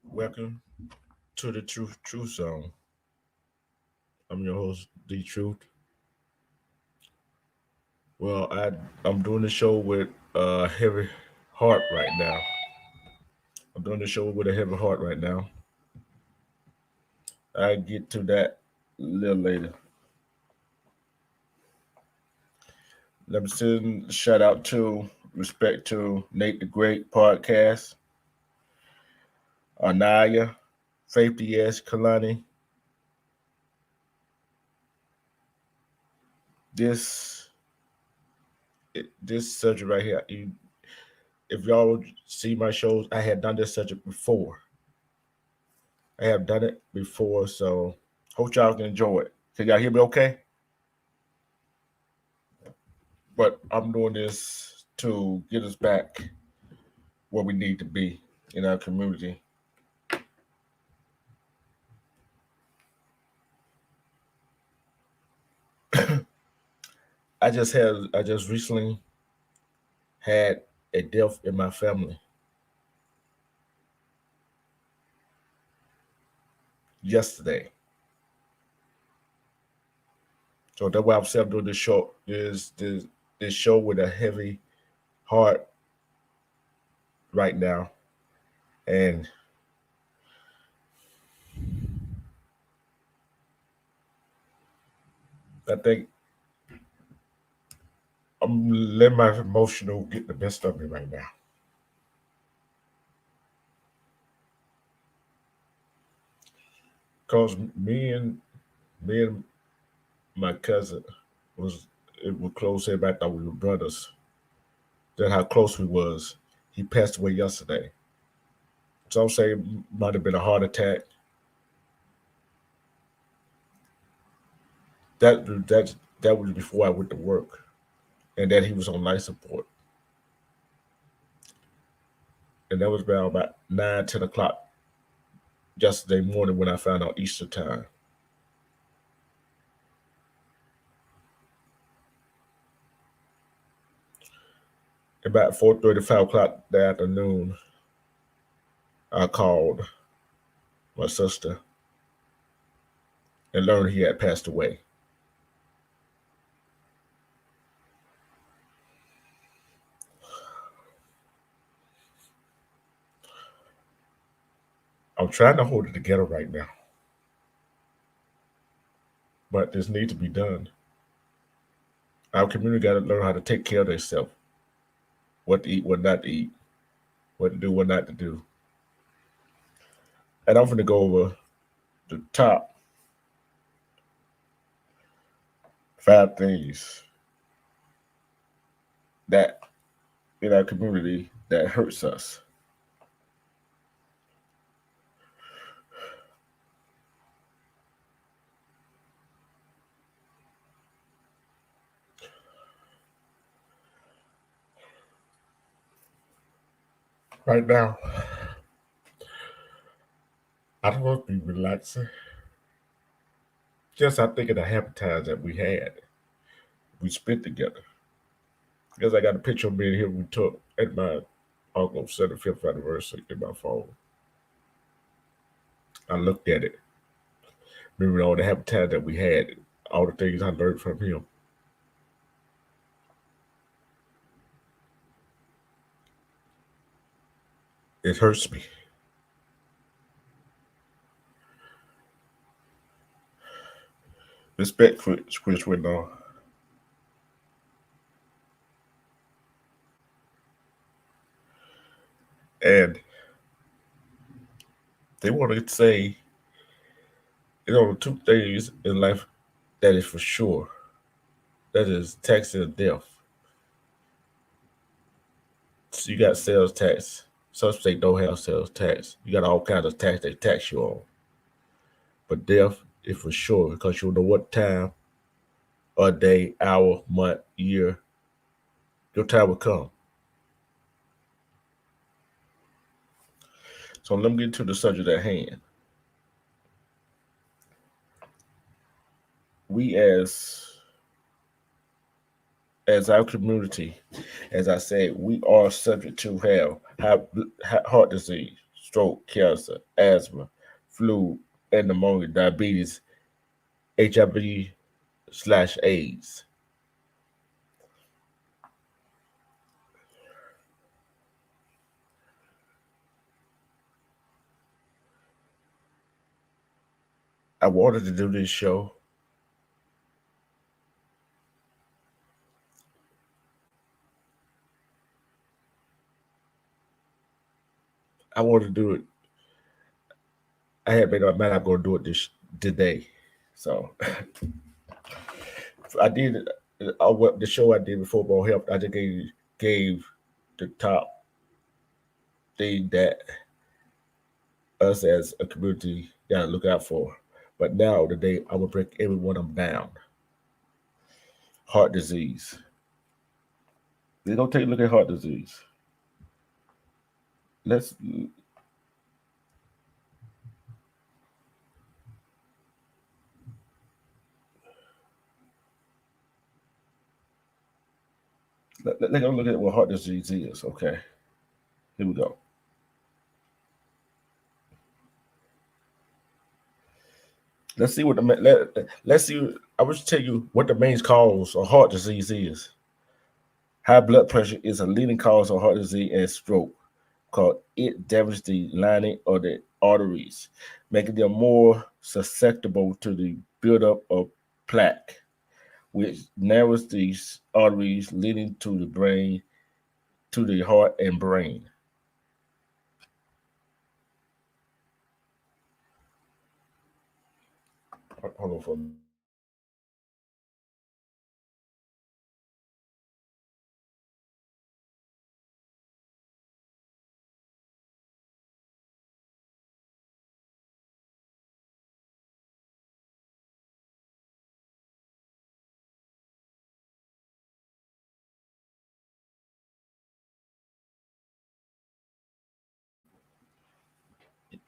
Welcome to the Truth Zone. I'm your host, D Truth. Well, I'm doing the show with a heavy heart right now. I'm doing the show with a heavy heart right now. I get to that a little later. Let me send a shout out to respect to Nate the Great podcast, Anaya, Faith DS Kalani. This this surgery right here. If y'all see my shows, I had done this surgery before. I have done it before, so hope y'all can enjoy it. Can y'all hear me okay? But I'm doing this to get us back where we need to be in our community. I just recently had a death in my family yesterday. So that's why I'm saying I'm doing this show with a heavy heart right now. And I think I'm letting my emotional get the best of me right now. Cause me and my cousin was it was close. Everybody thought we were brothers. That's how close we was. He passed away yesterday. Some say it might have been a heart attack. That was before I went to work, and that he was on life support. And that was about 9, 10 o'clock yesterday morning when I found out Easter time. About 4:30, 5 o'clock that afternoon, I called my sister and learned he had passed away. I'm trying to hold it together right now, but this needs to be done. Our community got to learn how to take care of themselves, what to eat, what not to eat, what to do, what not to do. And I'm going to go over the top 5 things that in our community that hurts us. Right now, I don't want to be relaxing. Just I think of the happy times that we spent together. Because I got a picture of me and him we took at my uncle's 75th anniversary in my phone. I looked at it, remember all the happy times that we had, all the things I learned from him. It hurts me. Respect for Chris Window. And they want to say, two things in life that is for sure. That is tax and death. So you got sales tax. Some states don't have sales tax. You got all kinds of tax they tax you on. But death is for sure because you know what time, a day, hour, month, year, your time will come. So let me get to the subject at hand. We as our community, as I said, we are subject to have heart disease, stroke, cancer, asthma, flu, and pneumonia, diabetes, HIV/AIDS. I wanted to do this show. I wanted to do it. I had made up my mind I'm going to do it this today. So I did the show I did before about health. I just gave the top thing that us as a community gotta look out for. But now today I will break every one of them down. Heart disease. They don't take a look at heart disease. Let's let's go look at what heart disease is. Okay, here we go. Let's see what let's see. I will tell you what the main cause of heart disease is. High blood pressure is a leading cause of heart disease and stroke. Called it damages the lining of the arteries, making them more susceptible to the buildup of plaque, which narrows these arteries leading to the brain, to the heart and brain. Hold on for a minute.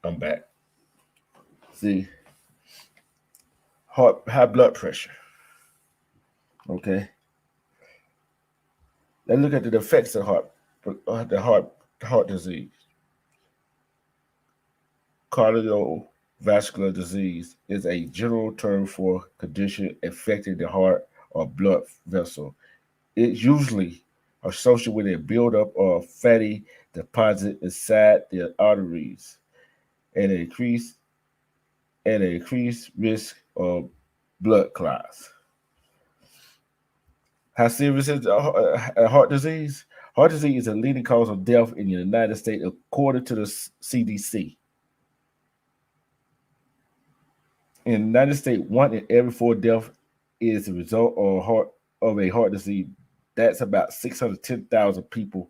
I'm back. See, heart, high blood pressure. Okay, let's look at the effects of heart disease. Cardiovascular disease is a general term for condition affecting the heart or blood vessel. It's usually associated with a buildup of fatty deposit inside the arteries and an increased risk of blood clots. How serious is heart disease? Heart disease is a leading cause of death in the United States, according to the CDC. In the United States, one in every four deaths is a result of a heart disease. That's about 610,000 people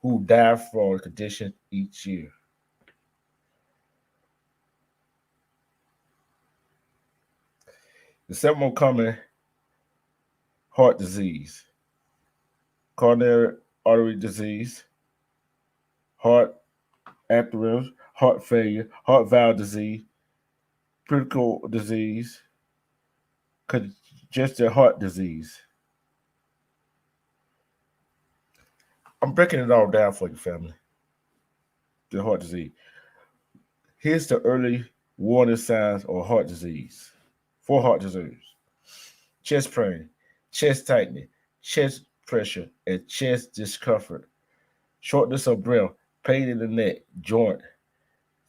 who die from the condition each year. The seven most common heart disease: coronary artery disease, heart arrhythmias, heart failure, heart valve disease, critical disease, congestive heart disease. I'm breaking it all down for you, family. The heart disease. Here's the early warning signs of heart disease. For heart disease: chest pain, chest tightening, chest pressure, and chest discomfort, shortness of breath, pain in the neck, joint,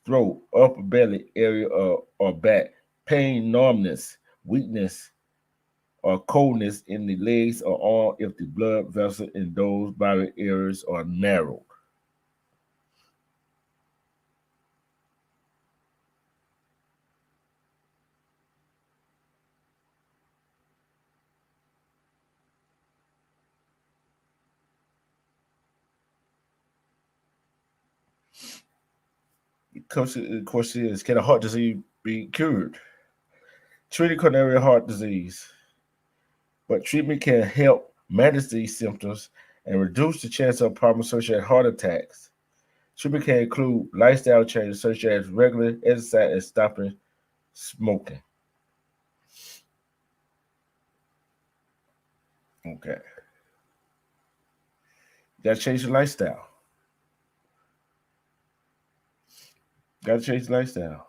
throat, upper belly area, or back, pain, numbness, weakness, or coldness in the legs or arm if the blood vessels in those body areas are narrowed. The question is, can a heart disease be cured? Treating coronary heart disease, but treatment can help manage these symptoms and reduce the chance of problem-associated heart attacks. Treatment can include lifestyle changes such as regular exercise and stopping smoking. Okay, you gotta change your lifestyle. Got to change the lifestyle.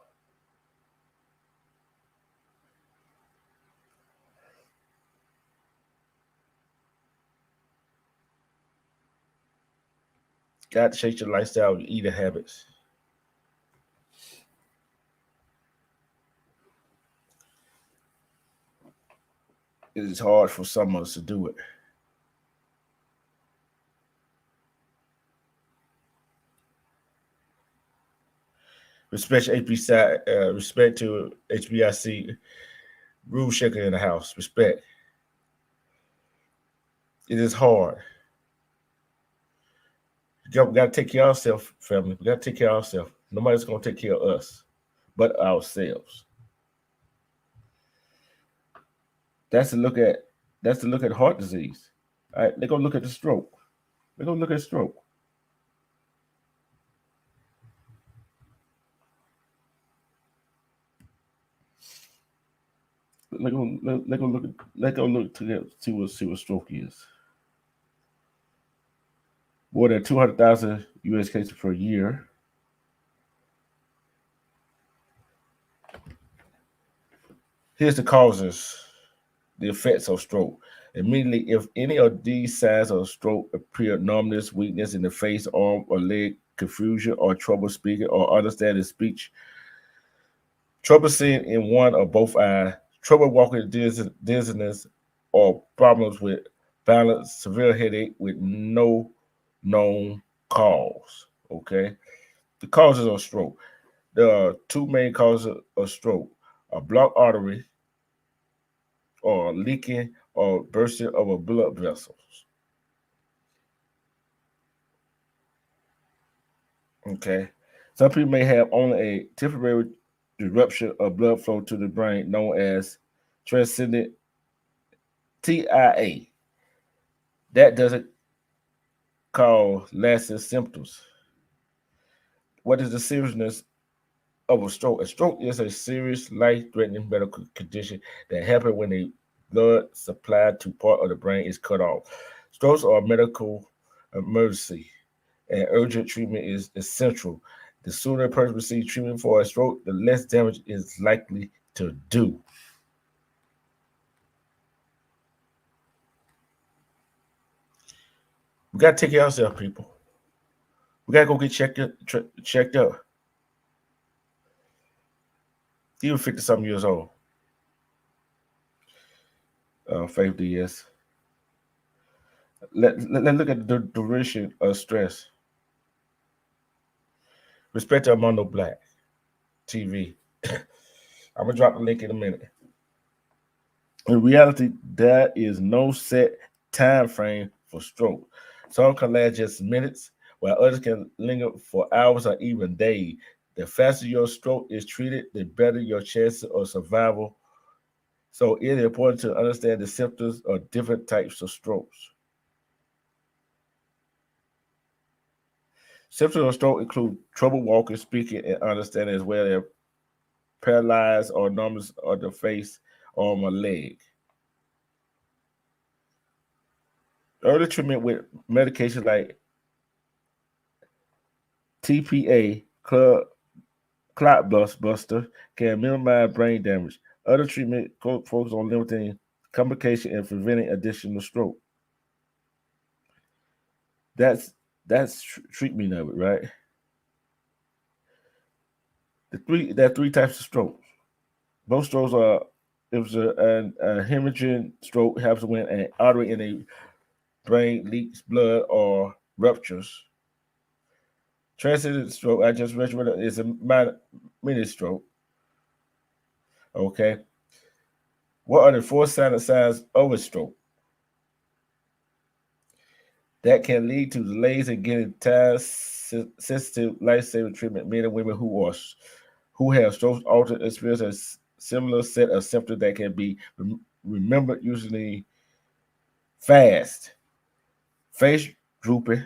Got to change your lifestyle, your eating habits. It is hard for some of us to do it. Respect to HBIC rule shaker in the house. Respect. It is hard. We got to take care of ourselves, family. We got to take care of ourselves. Nobody's going to take care of us but ourselves. That's to look at. That's to look at heart disease. All right, they're gonna look at the stroke. They're gonna look at stroke. They're gonna look at. They're gonna look to see what stroke is. More than 200,000 U.S. cases per year. Here's the causes, the effects of stroke. Immediately, if any of these signs of stroke appear, numbness, weakness in the face, arm, or leg, confusion, or trouble speaking or understanding speech, trouble seeing in one or both eyes, trouble walking, dizziness, or problems with balance, severe headache with no known cause. Okay, the causes of stroke. There are two main causes of stroke: a blocked artery or leaking or bursting of a blood vessels. Okay, some people may have only a temporary disruption of blood flow to the brain, known as transcendent TIA. That doesn't cause lasting symptoms. What is the seriousness of a stroke? A stroke is a serious, life-threatening medical condition that happens when the blood supply to part of the brain is cut off. Strokes are a medical emergency, and urgent treatment is essential. The sooner a person receives treatment for a stroke, the less damage is likely to do. We gotta take care of ourselves, people. We gotta go get checked up. Even 50 something years old. Faith DS. Let's look at the duration of stress. Respect to Armando Black TV. I'm gonna drop the link in a minute. In reality, there is no set time frame for stroke. Some can last just minutes, while others can linger for hours or even days. The faster your stroke is treated, the better your chances of survival. So it is important to understand the symptoms of different types of strokes. Symptoms of stroke include trouble walking, speaking, and understanding, as well as paralyzed or numbness of the face, arm, or leg. Early treatment with medication like TPA, clot buster, can minimize brain damage. Other treatment focus on limiting complication and preventing additional stroke. That's treatment of it, right? There are three types of strokes. Both strokes are if a hemorrhaging stroke happens when an artery in a brain leaks blood or ruptures. Transient stroke, I just mentioned, is a mini stroke. Okay. What are the four signs of a stroke? That can lead to delays in getting time-sensitive, life-saving treatment. Men and women who have strokes often experience a similar set of symptoms that can be remembered usually fast: face drooping,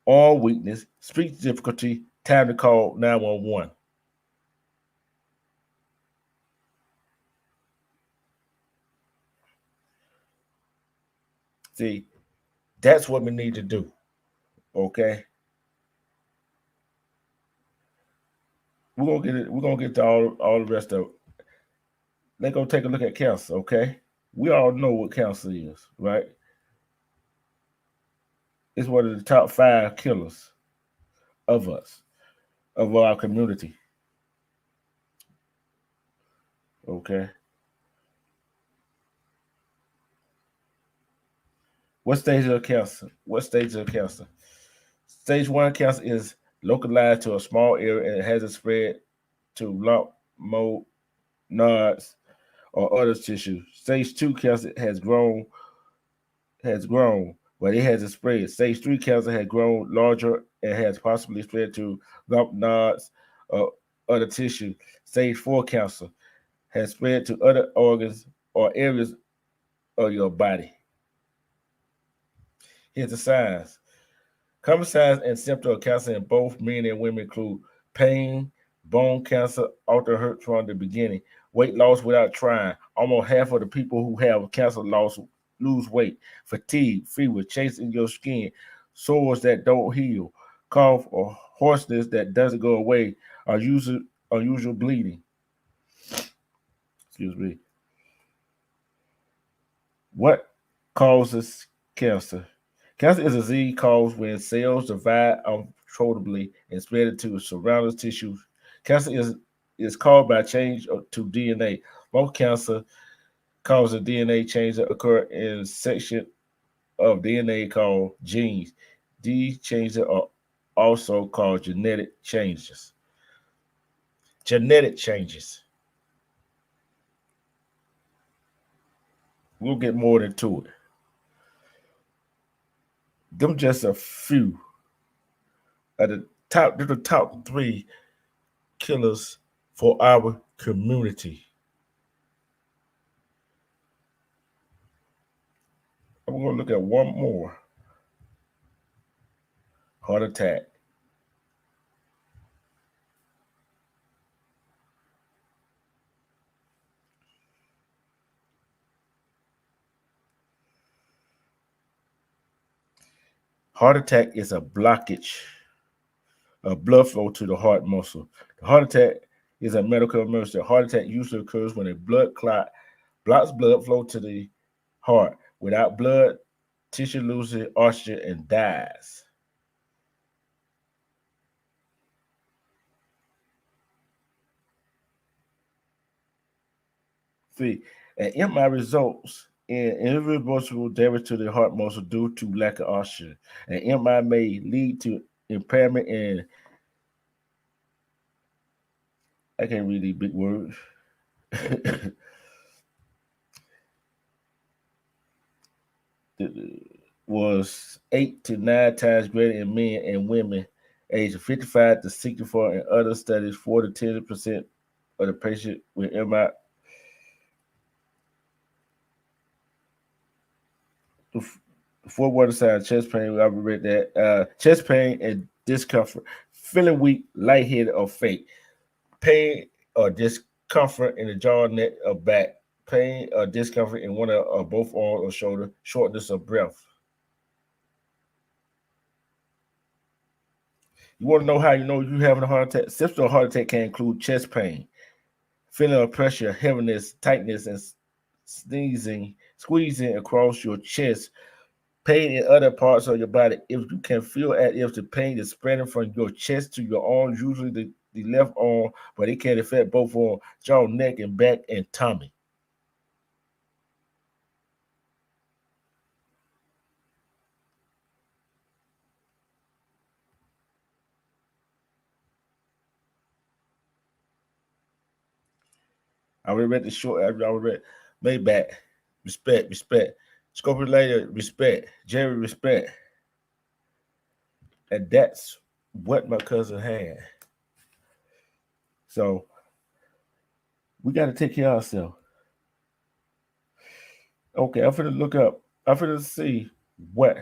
arm weakness, speech difficulty, time to call 911. See, that's what we need to do. Okay. We're gonna get it. We're gonna get to all the rest of it. Let's go take a look at cancer, okay? We all know what cancer is, right? It's one of the top 5 killers of us, of our community. Okay. What stage of cancer? What stage of cancer? Stage 1 cancer is localized to a small area and it hasn't spread to lump, mold, nodes, or other tissue. Stage 2 cancer has grown, but it hasn't spread. Stage 3 cancer has grown larger and has possibly spread to lump nodes or other tissue. Stage 4 cancer has spread to other organs or areas of your body. Here's the signs. Common signs and symptoms of cancer in both men and women include pain, bone cancer, often hurt from the beginning, weight loss without trying. Almost half of the people who have cancer lose weight, fatigue, fever, chasing your skin, sores that don't heal, cough or hoarseness that doesn't go away, or unusual bleeding. Excuse me. What causes cancer? Cancer is a disease caused when cells divide uncontrollably and spread into surrounding tissues. Cancer is caused by change to DNA. Most cancer causes DNA change that occur in section of DNA called genes. These changes are also called genetic changes. Genetic changes. We'll get more into it. Them just a few of the top 3 killers for our community. I'm going to look at one more: heart attack. Heart attack is a blockage of blood flow to the heart muscle. The heart attack is a medical emergency. A heart attack usually occurs when a blood clot blocks blood flow to the heart. Without blood, tissue loses oxygen and dies. See, an MI results in irreversible damage to the heart muscle due to lack of oxygen. An MI may lead to impairment in, I can't read these big words. Was 8 to 9 times greater in men and women aged 55 to 64. In other studies, 4 to 10% of the patient with MI. For water sign, chest pain, I read that. Chest pain and discomfort, feeling weak, lightheaded, or faint. Pain or discomfort in the jaw, neck, or back. Pain or discomfort in one or both arms or shoulder. Shortness of breath. You want to know how you know you having a heart attack? Symptoms of a heart attack can include chest pain, feeling of pressure, heaviness, tightness, and sneezing, squeezing across your chest, pain in other parts of your body. If you can feel as if the pain is spreading from your chest to your arms, usually the left arm, but it can affect both arms, jaw, neck, and back, and tummy. I already read the short. I already read Maybach, respect. Scorpio later, respect. Jerry, respect. And that's what my cousin had. So we got to take care of ourselves. Okay, I'm finna look up. I'm finna see what.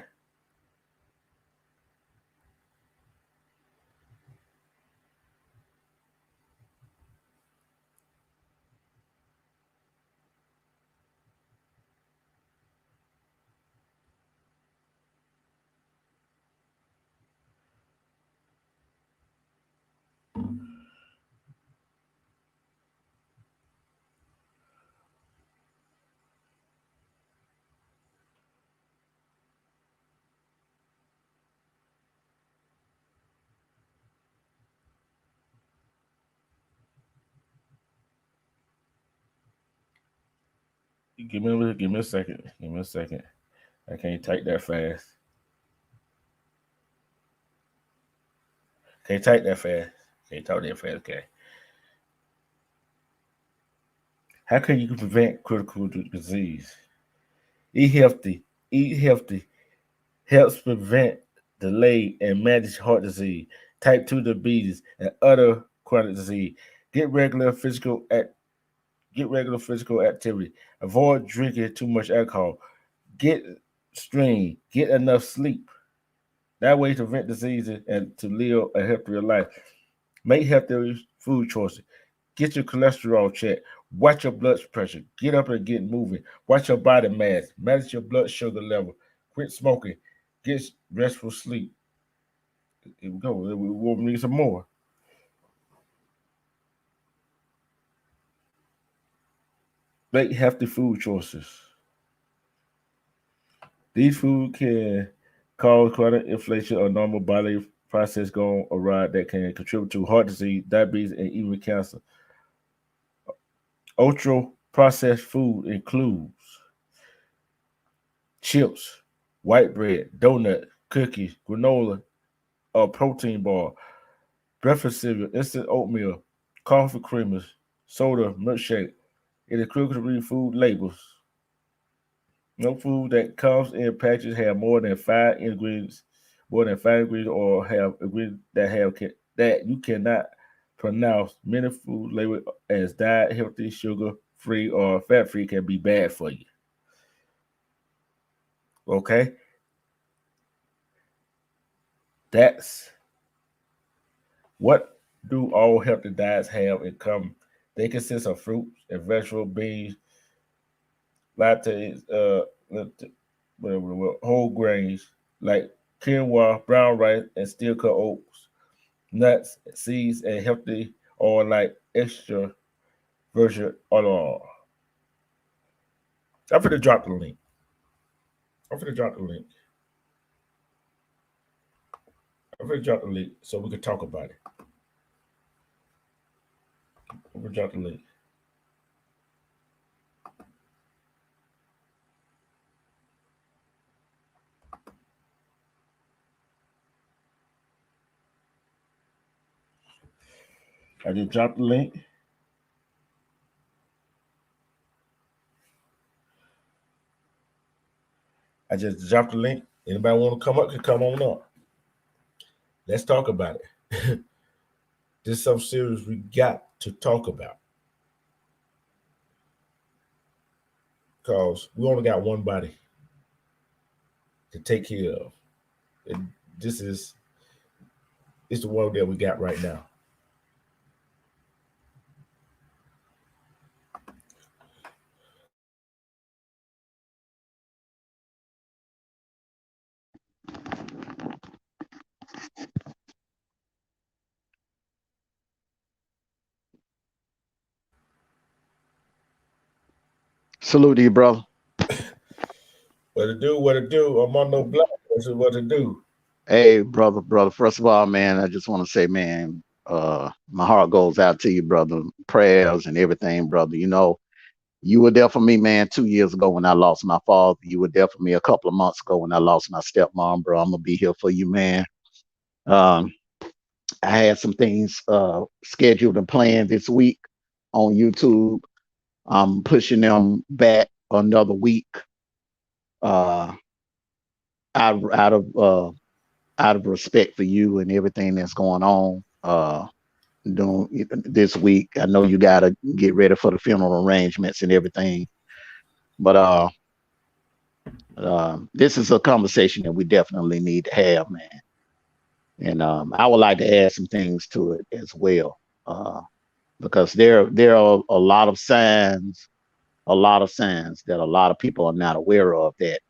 Give me a second. Give me a second. I can't type that fast. Can't type that fast. Can't talk that fast. Okay. How can you prevent critical disease? Eat healthy. Eat healthy helps prevent, delay, and manage heart disease, type 2 diabetes, and other chronic disease. Get regular physical act, get regular physical activity. Avoid drinking too much alcohol. Get stream. Get enough sleep. That way to prevent diseases and to live a healthier life. Make healthier food choices. Get your cholesterol checked. Watch your blood pressure. Get up and get moving. Watch your body mass. Manage your blood sugar level. Quit smoking. Get restful sleep. Here we go. We want need some more. Make healthy food choices. These food can cause chronic inflammation or normal body process going awry that can contribute to heart disease, diabetes, and even cancer. Ultra processed food includes chips, white bread, donut, cookies, granola, or protein bar, breakfast cereal, instant oatmeal, coffee creamers, soda, milkshake. It is critical to read food labels. No food that comes in packages have more than five ingredients, or have ingredients that you cannot pronounce. Many food labeled as diet, healthy, sugar free, or fat free can be bad for you. Okay, that's what do all healthy diets have in common? They consist of fruits and vegetable beans, lattes, whole grains like quinoa, brown rice, and steel cut oats, nuts, seeds, and healthy or like extra virgin olive oil. I'm gonna drop the link. I'm gonna drop the link. I'm gonna drop the link so we can talk about it. I'm gonna drop the link. I just dropped the link. I just dropped the link. Anybody want to come up can come on up. Let's talk about it. This is some serious we got to talk about because we only got one body to take care of. And this is it's the world that we got right now. Salute to you, brother. What to do? What to do? I'm on no black. This is what to do. Hey, brother. First of all, man, I just want to say, man, my heart goes out to you, brother. Prayers and everything, brother. You know, you were there for me, man, 2 years ago when I lost my father. You were there for me a couple of months ago when I lost my stepmom, bro. I'm gonna be here for you, man. Um, I had some things scheduled and planned this week on YouTube. I'm pushing them back another week. Uh, out out of out of respect for you and everything that's going on doing this week. I know you got to get ready for the funeral arrangements and everything, but this is a conversation that we definitely need to have, man. And I would like to add some things to it as well, because there are a lot of signs that a lot of people are not aware of. That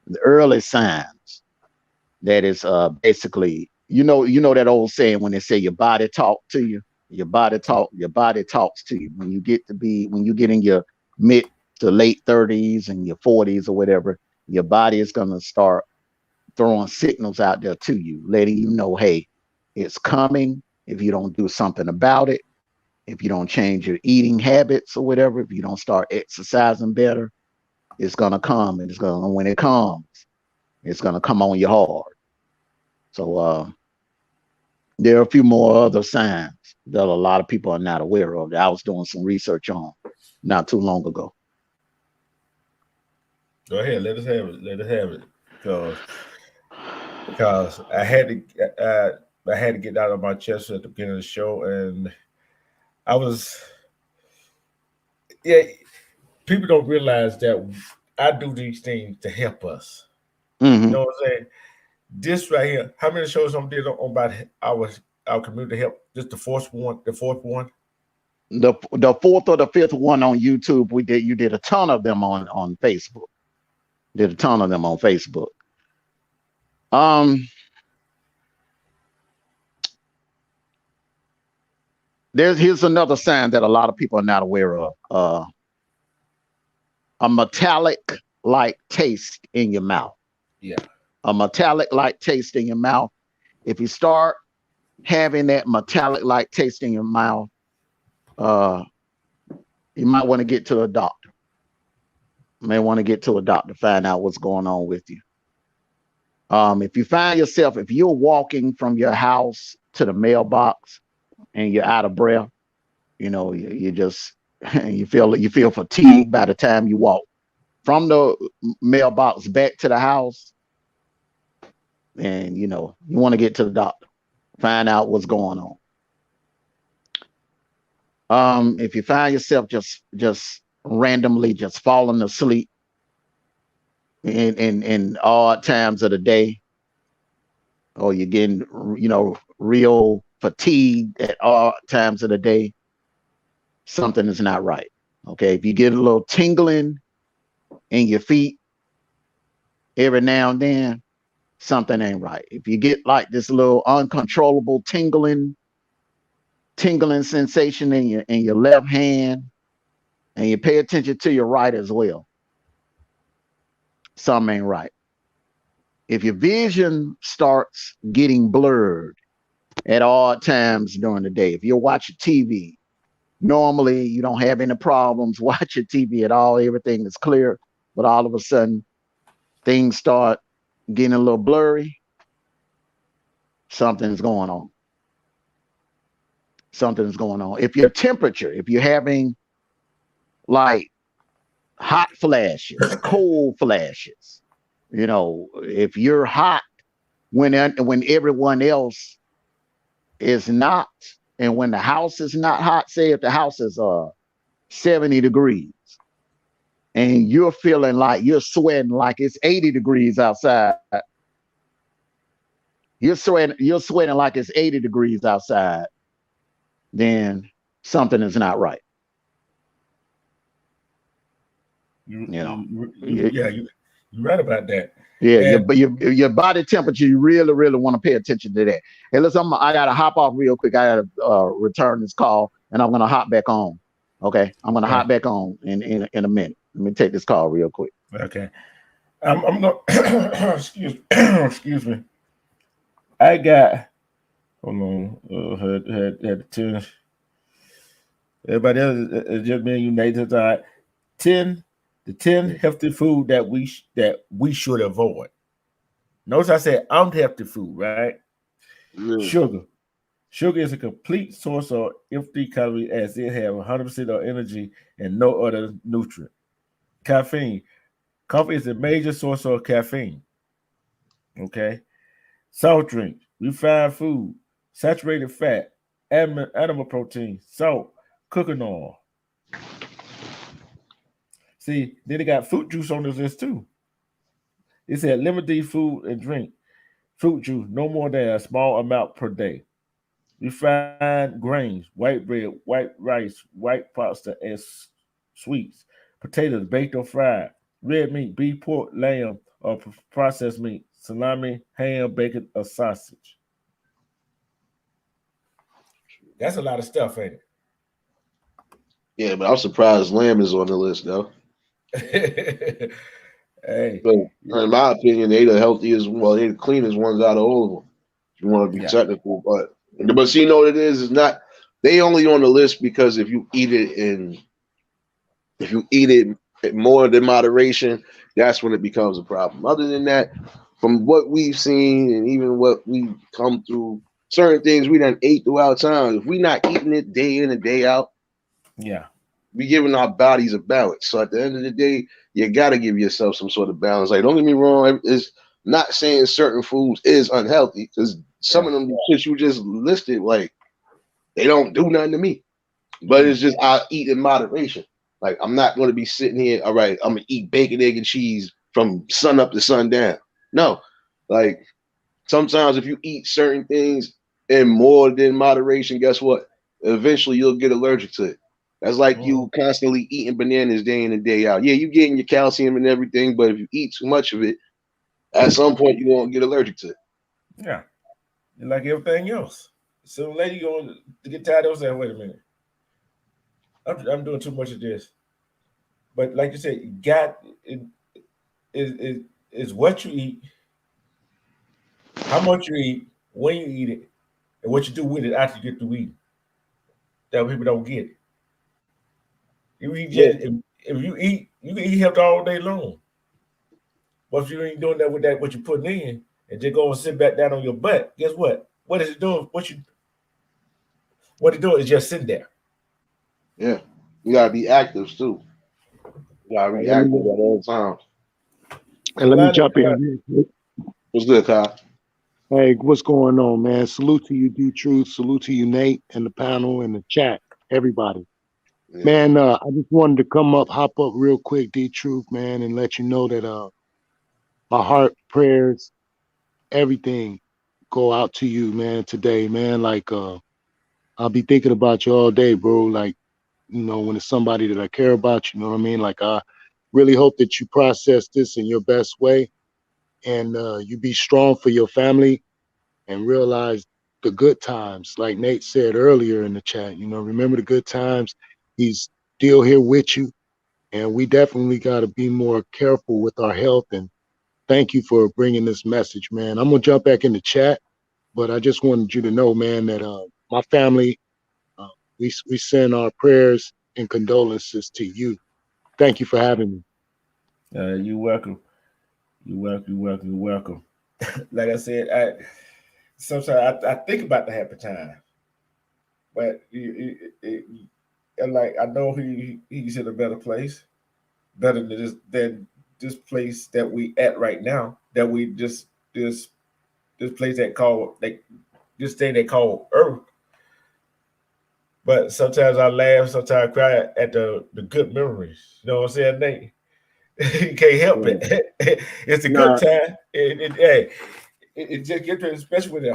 the early signs that is basically, you know that old saying when they say your body talk to you, your body talks to you when you get in your mid to late 30s and your 40s or whatever. Your body is going to start throwing signals out there to you, letting you know, hey, it's coming. If you don't do something about it, if you don't change your eating habits or whatever, if you don't start exercising better, it's gonna come, and when it comes, it's gonna come on you hard. So there are a few more other signs that a lot of people are not aware of that I was doing some research on not too long ago. Go ahead, let us have it. Let us have it, because I had to get out of my chest at the beginning of the show, and I was yeah. People don't realize that I do these things to help us. You Hmm. know what I'm saying? This right here. How many shows I'm did on about our community help? Just the fourth one. The fourth one. The fourth or the fifth one on YouTube, you did a ton of them on Facebook. Did a ton of them on Facebook. Here's another sign that a lot of people are not aware of. A metallic like taste in your mouth. Yeah. A metallic like taste in your mouth. If you start having that metallic like taste in your mouth, you might want to get to a doctor. You may want to get to a doctor, find out what's going on with you. If you find yourself, if you're walking from your house to the mailbox and you're out of breath, you just you feel fatigued by the time you walk from the mailbox back to the house, and you want to get to the doctor, find out what's going on. If you find yourself just randomly just falling asleep in odd times of the day, or you're getting real fatigued at odd times of the day, something is not right. Okay, if you get a little tingling in your feet every now and then, something ain't right. If you get like this little uncontrollable tingling sensation in your left hand, and you pay attention to your right as well, something ain't right. If your vision starts getting blurred at all times during the day, if you're watching TV, normally you don't have any problems watching TV at all, everything is clear, but all of a sudden things start getting a little blurry, something's going on. Something's going on. If you're having like hot flashes, cold flashes, if you're hot when everyone else is not, and when the house is not hot, say if the house is 70 degrees and you're feeling like you're sweating like it's 80 degrees outside, you're sweating like it's 80 degrees outside, then something is not right. You're right about that. Yeah, your body temperature, you really, really want to pay attention to that. Hey, listen, I got to hop off real quick. I got to return this call, and I'm going to hop back on. Okay, I'm going to hop back on in a minute. Let me take this call real quick. Okay, I'm going to, excuse me. I got, hold on, had to turn. Everybody else is just being united. The 10 healthy food that we should avoid. Notice I said unhealthy food, right? Mm. Sugar is a complete source of empty calories, as it has 100% of energy and no other nutrient. Caffeine. Coffee is a major source of caffeine. Okay. Salt drinks, refined food, saturated fat, animal protein, salt, cooking oil. See, then they got fruit juice on this list too. It said limit these food and drink. Fruit juice, no more than a small amount per day. Refined grains, white bread, white rice, white pasta, and sweets. Potatoes, baked or fried. Red meat, beef, pork, lamb, or processed meat. Salami, ham, bacon, or sausage. That's a lot of stuff, ain't it? Yeah, but I'm surprised lamb is on the list, though. Hey, but in my opinion, they the healthiest, they the cleanest ones out of all of them. If you want to be technical, but see, you know what it is? It's not. They only on the list because if you eat it more than moderation, that's when it becomes a problem. Other than that, from what we've seen and even what we've come through, certain things we done ate throughout time. If we not eating it day in and day out, Yeah. we giving our bodies a balance. So at the end of the day, you got to give yourself some sort of balance. Like, don't get me wrong, it's not saying certain foods is unhealthy, because some of them shit you just listed, like, they don't do nothing to me. But it's just I eat in moderation. Like, I'm not going to be sitting here, all right, I'm going to eat bacon, egg, and cheese from sun up to sundown. No. Like, sometimes if you eat certain things in more than moderation, guess what? Eventually you'll get allergic to it. That's like you constantly eating bananas day in and day out. Yeah, you getting your calcium and everything, but if you eat too much of it, at some point you're going to get allergic to it. Yeah. Like everything else. So lady going to get tired of saying, wait a minute. I'm doing too much of this. But like you said, is what you eat, how much you eat, when you eat it, and what you do with it after you get through eating. That people don't get it. If you eat, you can eat healthy all day long. But if you ain't doing that with that what you're putting in, and just go and sit back down on your butt, guess what? What is it doing? What it doing is just sitting there. Yeah. You gotta be active too. You gotta be active at all times. And let me jump in. What's good, Kyle? Hey, what's going on, man? Salute to you, D Truth. Salute to you, Nate, and the panel and the chat, everybody. Yeah. Man, I just wanted to hop up real quick, D Truth, man, and let you know that my heart, prayers, everything go out to you, man, today, man. Like I'll be thinking about you all day, bro. Like, you know, when it's somebody that I care about, you know what I mean? Like, I really hope that you process this in your best way, and you be strong for your family and realize the good times. Like Nate said earlier in the chat, you know, remember the good times. He's still here with you, and we definitely got to be more careful with our health. And thank you for bringing this message, man. I'm gonna jump back in the chat, but I just wanted you to know, man, that my family, we send our prayers and condolences to you. Thank you for having me. You're welcome. You're welcome. Like I said, sometimes I think about the happy time, but like I know he's in a better place, better than this place that we at right now. That we this place that called this thing they call Earth. But sometimes I laugh, sometimes I cry at the good memories. You know what I'm saying, Nate? You can't help it. It's a good time. It just gets to, especially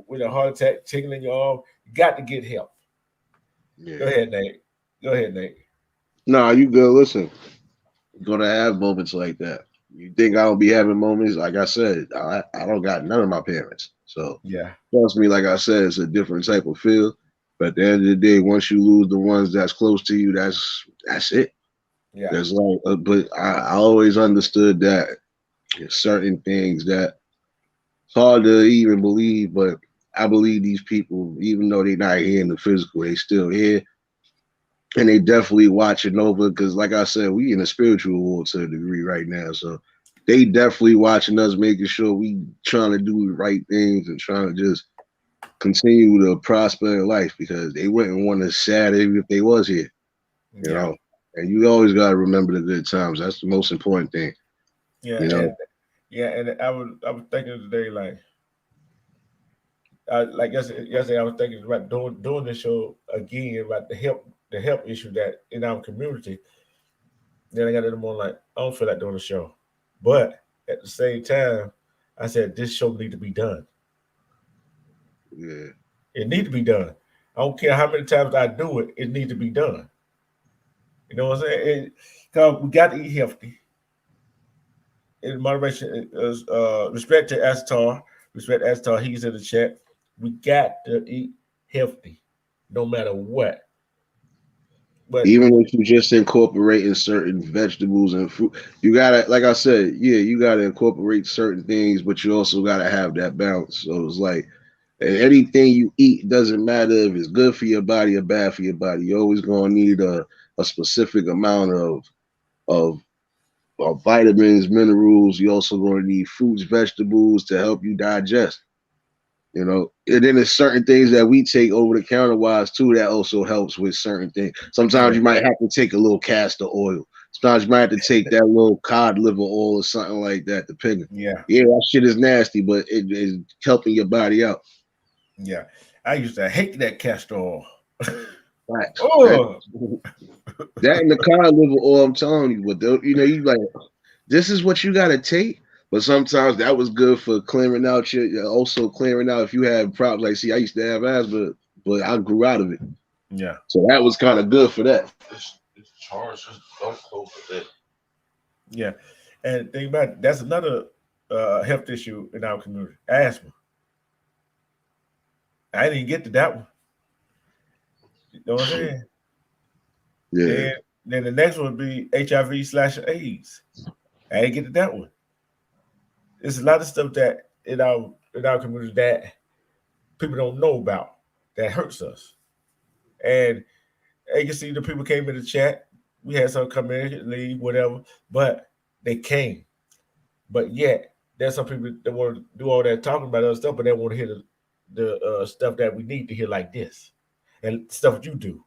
with a heart attack tickling your arm. You got to get help. Yeah. Go ahead, Nate. Nah, you good. Listen, you're gonna have moments like that. You think I don't be having moments? Like I said, I don't got none of my parents. So yeah, trust me. Like I said, it's a different type of feel. But at the end of the day, once you lose the ones that's close to you, that's it. Yeah. There's like, but I always understood that there's certain things that it's hard to even believe, but I believe these people, even though they're not here in the physical, they still here. And they definitely watching over, because like I said, we in a spiritual war to a degree right now. So they definitely watching us, making sure we trying to do the right things and trying to just continue to prosper in life, because they wouldn't want to sad if they was here, you know. And you always got to remember the good times. That's the most important thing. Yeah, you know? And I was thinking today, like yesterday, I was thinking about doing the show again about the help issue that in our community. Then I got in the morning like, I don't feel like doing the show, but at the same time, I said this show need to be done. Yeah, it need to be done. I don't care how many times I do it; it needs to be done. You know what I'm saying? Because we got to eat healthy. In moderation, respect to Astar. Respect Astar. He's in the chat. We got to eat healthy, no matter what. But even if you just incorporating certain vegetables and fruit, you gotta, like I said, you gotta incorporate certain things, but you also gotta have that balance. So it's like anything you eat doesn't matter if it's good for your body or bad for your body. You're always gonna need a specific amount of of vitamins, minerals. You also going to need fruits, vegetables to help you digest. You know, and then there's certain things that we take over the counter wise too that also helps with certain things. Sometimes you might have to take a little castor oil. Sometimes you might have to take that little cod liver oil or something like that, depending. Yeah, that shit is nasty, but it is helping your body out. Yeah, I used to hate that castor oil. Right. Oh, that and the cod liver oil, I'm telling you, but you like, this is what you got to take. But sometimes that was good for clearing out also clearing out if you have problems. Like, see, I used to have asthma, but I grew out of it. Yeah. So that was kind of good for that. It's charged. Don't close it. Yeah. And think about it, that's another health issue in our community, asthma. I didn't get to that one. You know what I'm saying? Yeah. Then the next one would be HIV/AIDS. I didn't get to that one. There's a lot of stuff that in our community that people don't know about that hurts us. And you can see the people came in the chat. We had some come in, leave, whatever, but they came. But yet, there's some people that want to do all that talking about other stuff, but they want to hear the stuff that we need to hear like this and stuff that you do.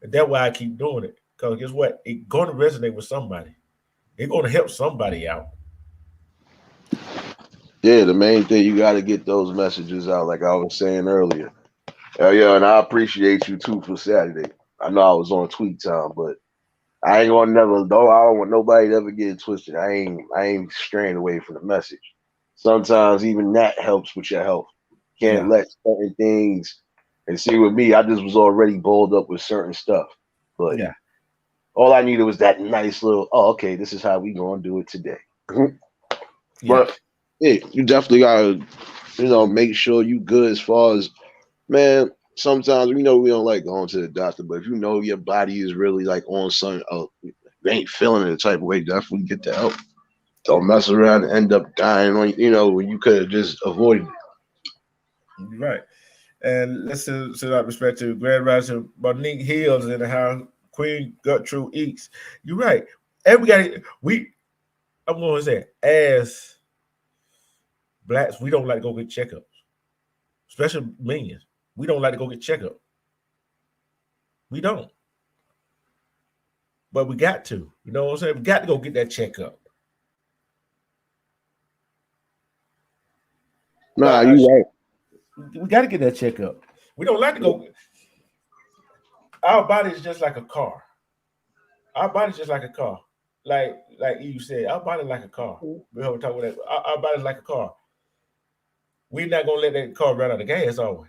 And that's why I keep doing it. Because guess what? It's going to resonate with somebody. It's going to help somebody out. Yeah, the main thing, you got to get those messages out, like I was saying earlier. Yeah, and I appreciate you too for Saturday. I know I was on tweet time, but I ain't gonna I don't want nobody to ever get it twisted. I ain't straying away from the message. Sometimes even that helps with your health. Can't let certain things, and see with me, I just was already balled up with certain stuff. But all I needed was that nice little, okay, this is how we gonna do it today. But you definitely gotta, make sure you good as far as, man, sometimes we don't like going to the doctor, but if you know your body is really like on something, you ain't feeling it the type of way, definitely get the help. Don't mess around and end up dying on, when you could have just avoided it. Right. And let's send out respect to Grand Rising Monique Hills and how Queen Gertrude Eats. You're right. And I'm going to say, as blacks, we don't like to go get checkups, especially men. We don't like to go get checkup. We don't. But we got to. You know what I'm saying? We got to go get that checkup. Nah, you right. We got to get that checkup. We don't like to go. Our body is just like a car. Our body's just like a car. Like you said, our body like a car. We talk about that. Our body's like a car. We're not gonna let that car run out of gas, are we?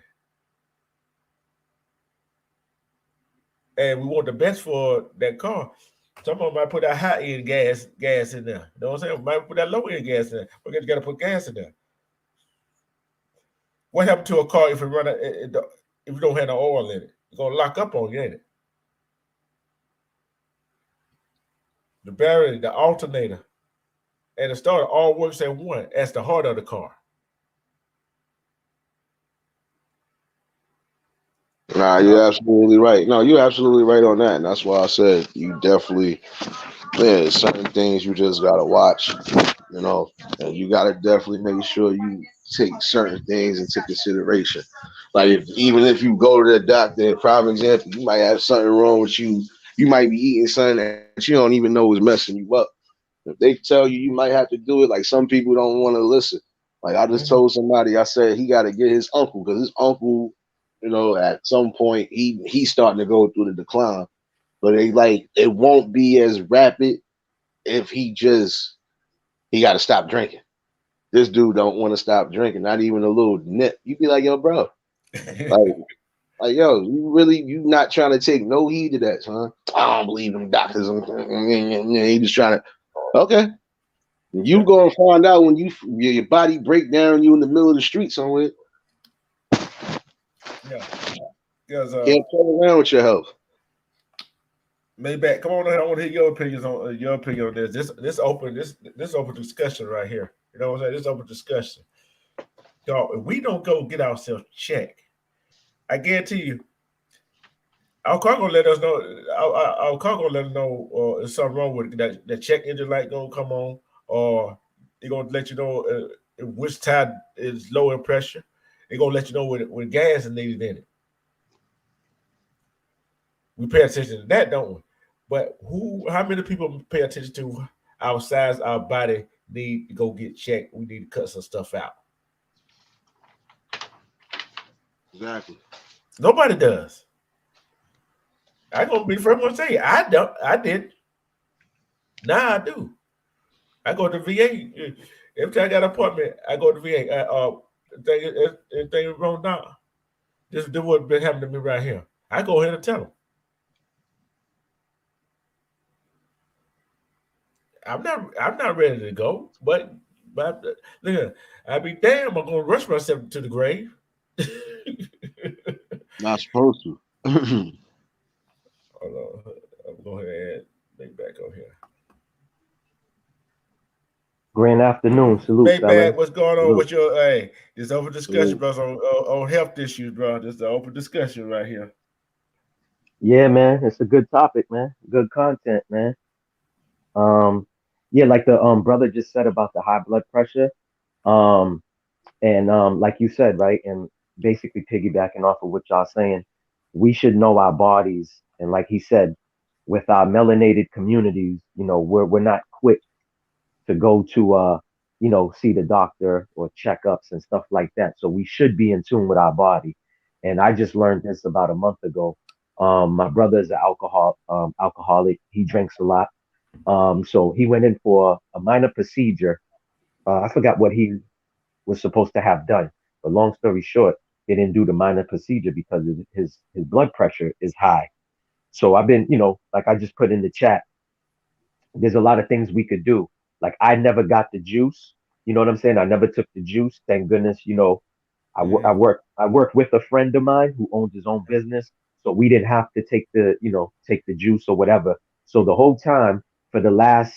And we want the best for that car. Someone might put that high end gas in there. You know what I'm saying? Might put that low end gas in there. But you got to put gas in there. What happened to a car if you don't have no oil in it? It's gonna lock up on you, ain't it? The battery, the alternator, and the starter all works at one as the heart of the car. Nah, you're absolutely right. No, you're absolutely right on that. And that's why I said you definitely, certain things you just gotta watch, and you gotta definitely make sure you take certain things into consideration. Like even if you go to the doctor, prime example, you might have something wrong with you. You might be eating something that you don't even know is messing you up. If they tell you might have to do it, like some people don't want to listen. Like I just told somebody, I said he got to get his uncle because his uncle, at some point he's starting to go through the decline. But it won't be as rapid if he got to stop drinking. This dude don't want to stop drinking, not even a little nip. You be like, yo, bro, yo, you not trying to take no heed to that, son. I don't believe them doctors. He just trying to. Okay, you gonna find out when your body break down. You in the middle of the street somewhere. Yeah, can't play around with your health. Maybach, come on, I want to hear your opinion on this. This open discussion right here. You know what I'm saying? This open discussion. So if we don't go get ourselves checked, I guarantee you, Our car gonna let us know. Our car gonna let us know if something wrong with it. That check engine light gonna come on, or they gonna let you know which tire is low in pressure. They gonna let you know when gas is needed in it. We pay attention to that, don't we? But how many people pay attention to our size, our body need to go get checked? We need to cut some stuff out. Exactly. Nobody does. I'm gonna be the first one to tell you, I don't. I did. Now I do. I go to VA. Every time I got an appointment, I go to VA. Anything wrong now? This is what's been happening to me right here. I go ahead and tell them. I'm not ready to go, but look, I'd be damn. I'm gonna rush myself to the grave. Not supposed to. Hold on, I'm going ahead and back on here. Grand afternoon, salute, Hey, fellas. what's going on Salute. with your? Hey, this open discussion, bro, on health issues, bro. This is the open discussion right here. Yeah, man, it's a good topic, man. Good content, man. Yeah, like the brother just said about the high blood pressure. Um, and like you said, right, and basically piggybacking off of what y'all saying, we should know our bodies. And like he said, with our melanated communities, we're not quick to go to see the doctor or checkups and stuff like that. So we should be in tune with our body. And I just learned this about a month ago. My brother is an alcoholic. He drinks a lot. So he went in for a minor procedure. I forgot what he was supposed to have done, but long story short, they didn't do the minor procedure because his blood pressure is high. So I've been, like I just put in the chat, there's a lot of things we could do. Like I never got the juice. You know what I'm saying? I never took the juice. Thank goodness. I work with a friend of mine who owns his own business, so we didn't have to take the juice or whatever. So the whole time for the last,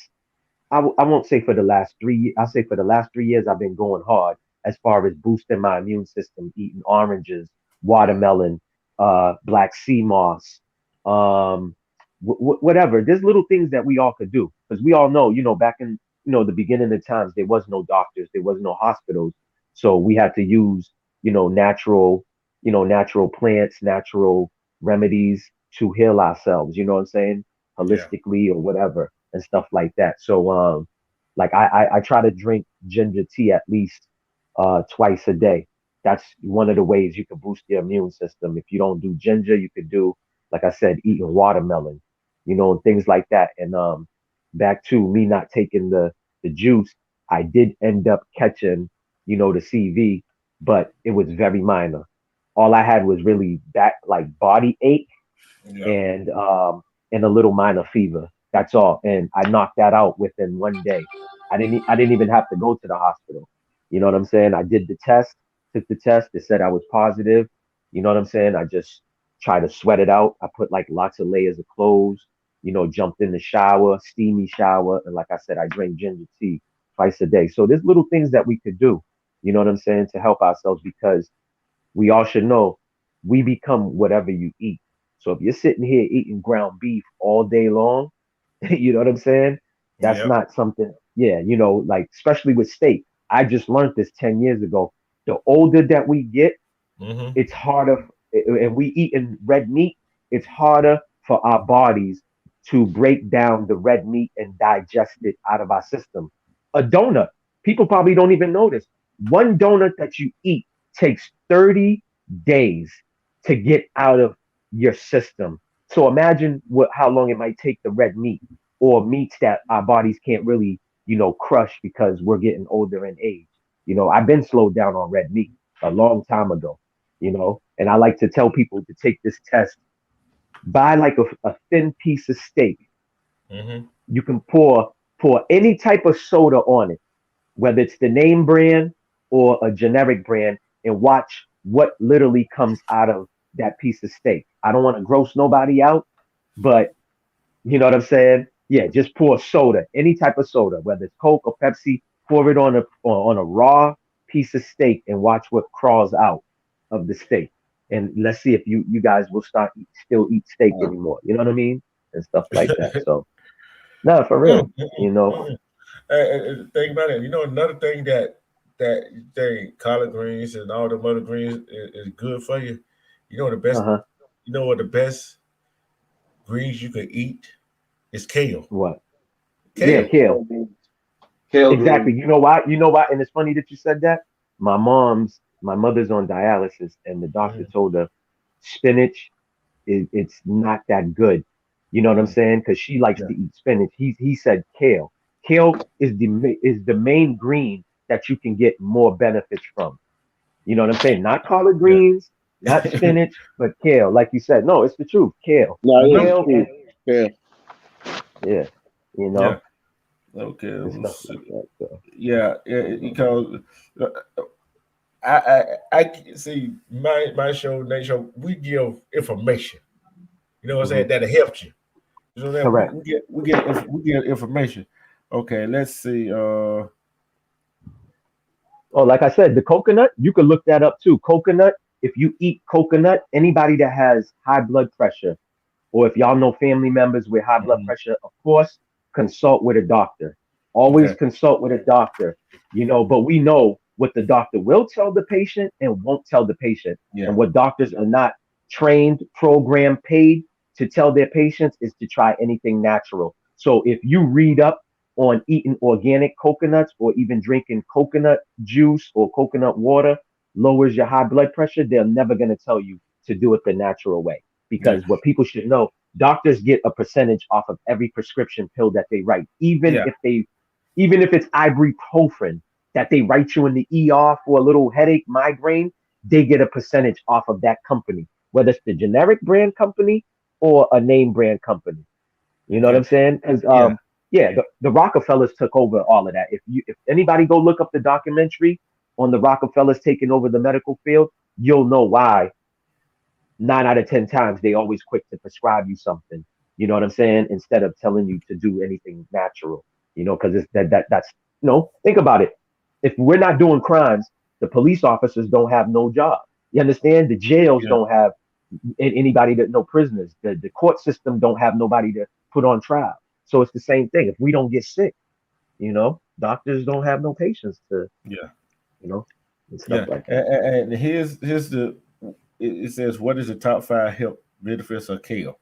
I won't say for the last 3 years. I'll say for the last 3 years, I've been going hard as far as boosting my immune system, eating oranges, watermelon, black sea moss, um, whatever. There's little things that we all could do because we all know, back in the beginning of times, there was no doctors, there was no hospitals, so we had to use natural, natural plants, natural remedies to heal ourselves. You know what I'm saying? Holistically or whatever and stuff like that. So like I try to drink ginger tea at least twice a day. That's one of the ways you can boost your immune system. If you don't do ginger, you could do, like I said, eating watermelon, and things like that. And back to me not taking the juice, I did end up catching, the CV, but it was very minor. All I had was really back like body ache and a little minor fever. That's all. And I knocked that out within one day. I didn't even have to go to the hospital. You know what I'm saying? I did the test, took the test, it said I was positive. You know what I'm saying? I just tried to sweat it out. I put like lots of layers of clothes, jumped in the shower, steamy shower, and like I said, I drink ginger tea twice a day. So there's little things that we could do, you know what I'm saying, to help ourselves because we all should know we become whatever you eat. So if you're sitting here eating ground beef all day long, you know what I'm saying? That's not something, yeah, like especially with steak. I just learned this 10 years ago. The older that we get, it's harder, and we eat in red meat, it's harder for our bodies to break down the red meat and digest it out of our system. A donut, people probably don't even know this. One donut that you eat takes 30 days to get out of your system. So imagine how long it might take the red meat or meats that our bodies can't really, crush because we're getting older in age. I've been slowed down on red meat a long time ago, and I like to tell people to take this test. Buy like a thin piece of steak. You can pour any type of soda on it, whether it's the name brand or a generic brand, and watch what literally comes out of that piece of steak. I don't want to gross nobody out, but you know what I'm saying? Yeah, just pour soda, any type of soda, whether it's Coke or Pepsi, pour it on a raw piece of steak and watch what crawls out of the steak. and let's see if you guys will still eat steak anymore. You know what I mean? And stuff like that. So, no, for real. You know. Think about it. You know, another thing that you think collard greens and all the other greens is good for you. You know the best. You know what the best greens you could eat is kale. What? Kale. Yeah, kale. Kale Exactly. green. You know why? You know why? And it's funny that you said that. My mother's on dialysis, and the doctor told her spinach it's not that good. You know what I'm saying? Because she likes to eat spinach. He said kale. Kale is the main green that you can get more benefits from. You know what I'm saying? Not collard greens, not spinach, but kale. Like you said, no, it's the truth. Kale, No, it is kale, true. Yeah. yeah, you know, Okay. and stuff like that. So. Yeah, because I see my show, Nate Show. We give information. You know what I'm saying? That'll help you. You know that Correct. we get information. Okay, let's see. Oh, like I said, the coconut, you can look that up too. Coconut, if you eat coconut, anybody that has high blood pressure, or if y'all know family members with high blood pressure, of course, consult with a doctor. Always consult with a doctor, you know, but we know what the doctor will tell the patient and won't tell the patient. And what doctors are not trained, programmed, paid to tell their patients is to try anything natural. So if you read up on eating organic coconuts or even drinking coconut juice or coconut water lowers your high blood pressure, they're never going to tell you to do it the natural way. Because what people should know, doctors get a percentage off of every prescription pill that they write, even if it's ibuprofen that they write you in the ER for a little headache, migraine, they get a percentage off of that company, whether it's the generic brand company or a name brand company. You know what I'm saying? Because the Rockefellers took over all of that. If anybody go look up the documentary on the Rockefellers taking over the medical field, you'll know why 9 out of 10 times they always quick to prescribe you something. You know what I'm saying? Instead of telling you to do anything natural. You know, because that's think about it. If we're not doing crimes, the police officers don't have no job. You understand? The jails don't have anybody no prisoners. The court system don't have nobody to put on trial. So it's the same thing. If we don't get sick, doctors don't have no patience to and stuff like that. And here's it says, what is the top 5 health benefits of kale?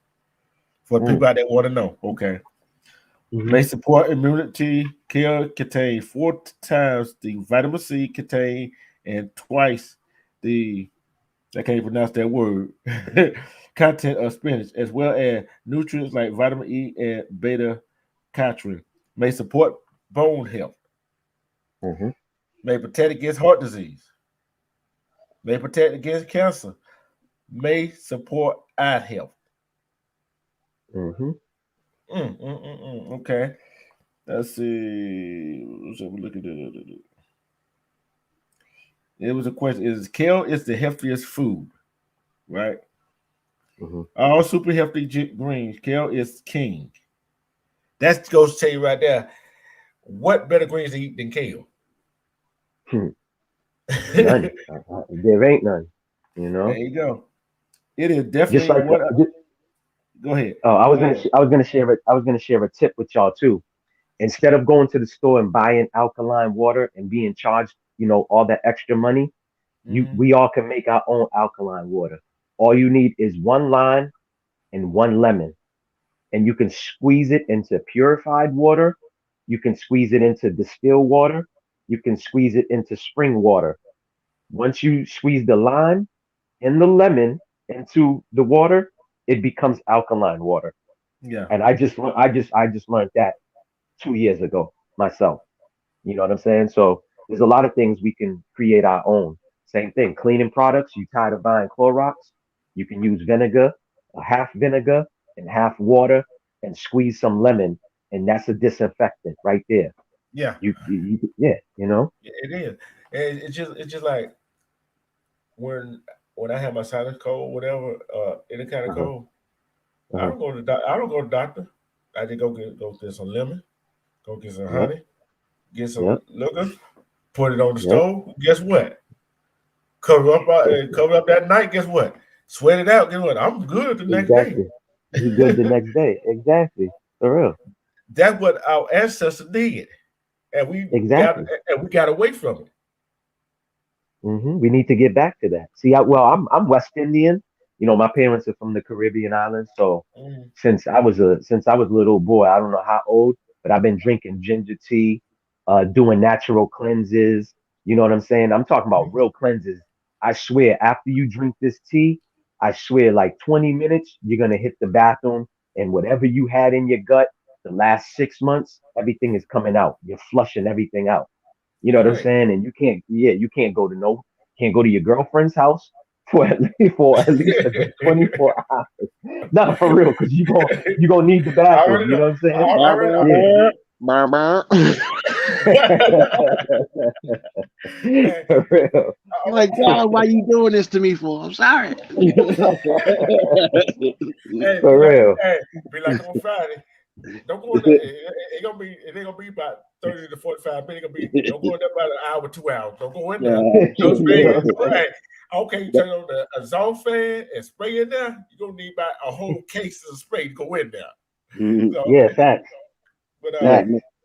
For people out there want to know, okay. May support immunity. Kale contains 4 times the vitamin C contained and twice the, I can't pronounce that word, content of spinach, as well as nutrients like vitamin E and beta carotene. May support bone health. May protect against heart disease. May protect against cancer. May support eye health. Okay. Let's see. So we look at it. It was a question: is kale the healthiest food? Right. All super healthy greens. Kale is king. That goes to tell you right there. What better greens to eat than kale? None. There ain't none. There you go. It is definitely just like go ahead. Oh, I was gonna share a tip with y'all too. Instead of going to the store and buying alkaline water and being charged, all that extra money, we all can make our own alkaline water. All you need is 1 lime and 1 lemon, and you can squeeze it into purified water. You can squeeze it into distilled water. You can squeeze it into spring water. Once you squeeze the lime and the lemon into the water, it becomes alkaline water. Yeah. And I just learned that 2 years ago myself. You know what I'm saying? So there's a lot of things we can create our own. Same thing, cleaning products. You tired of buying Clorox? You can use vinegar, a half vinegar and half water, and squeeze some lemon, and that's a disinfectant right there. Yeah. It is. And it's just like when I have my sinus cold, whatever, any kind of cold, I don't go to the doctor. I just go get some lemon, go get some honey, get some liquor, put it on the stove. Guess what? cover up that night. Guess what? Sweat it out. Guess what? I'm good the next day. Exactly. You good the next day. Exactly. For real. That's what our ancestors did, and we got away from it. We need to get back to that. See, I'm West Indian. You know, my parents are from the Caribbean islands. So since I was a little boy, I don't know how old, but I've been drinking ginger tea, doing natural cleanses. You know what I'm saying? I'm talking about real cleanses. I swear, after you drink this tea, I swear, like 20 minutes, you're gonna hit the bathroom, and whatever you had in your gut the last 6 months, everything is coming out. You're flushing everything out. You know what I'm saying? And you can't go to your girlfriend's house for at least a good 24 hours. Not for real, because you gonna need the bathroom. You know what I'm saying? For real. I'm like, God, why you doing this to me for? I'm sorry. For real. Be like on Friday. Don't go in there. It ain't gonna be about 30 to 45 minutes. Don't go in there about an hour, 2 hours. Don't go in there. Okay, you turn on the zone fan and spray in there. You're gonna need about a whole case of spray to go in there. So, yeah, facts. But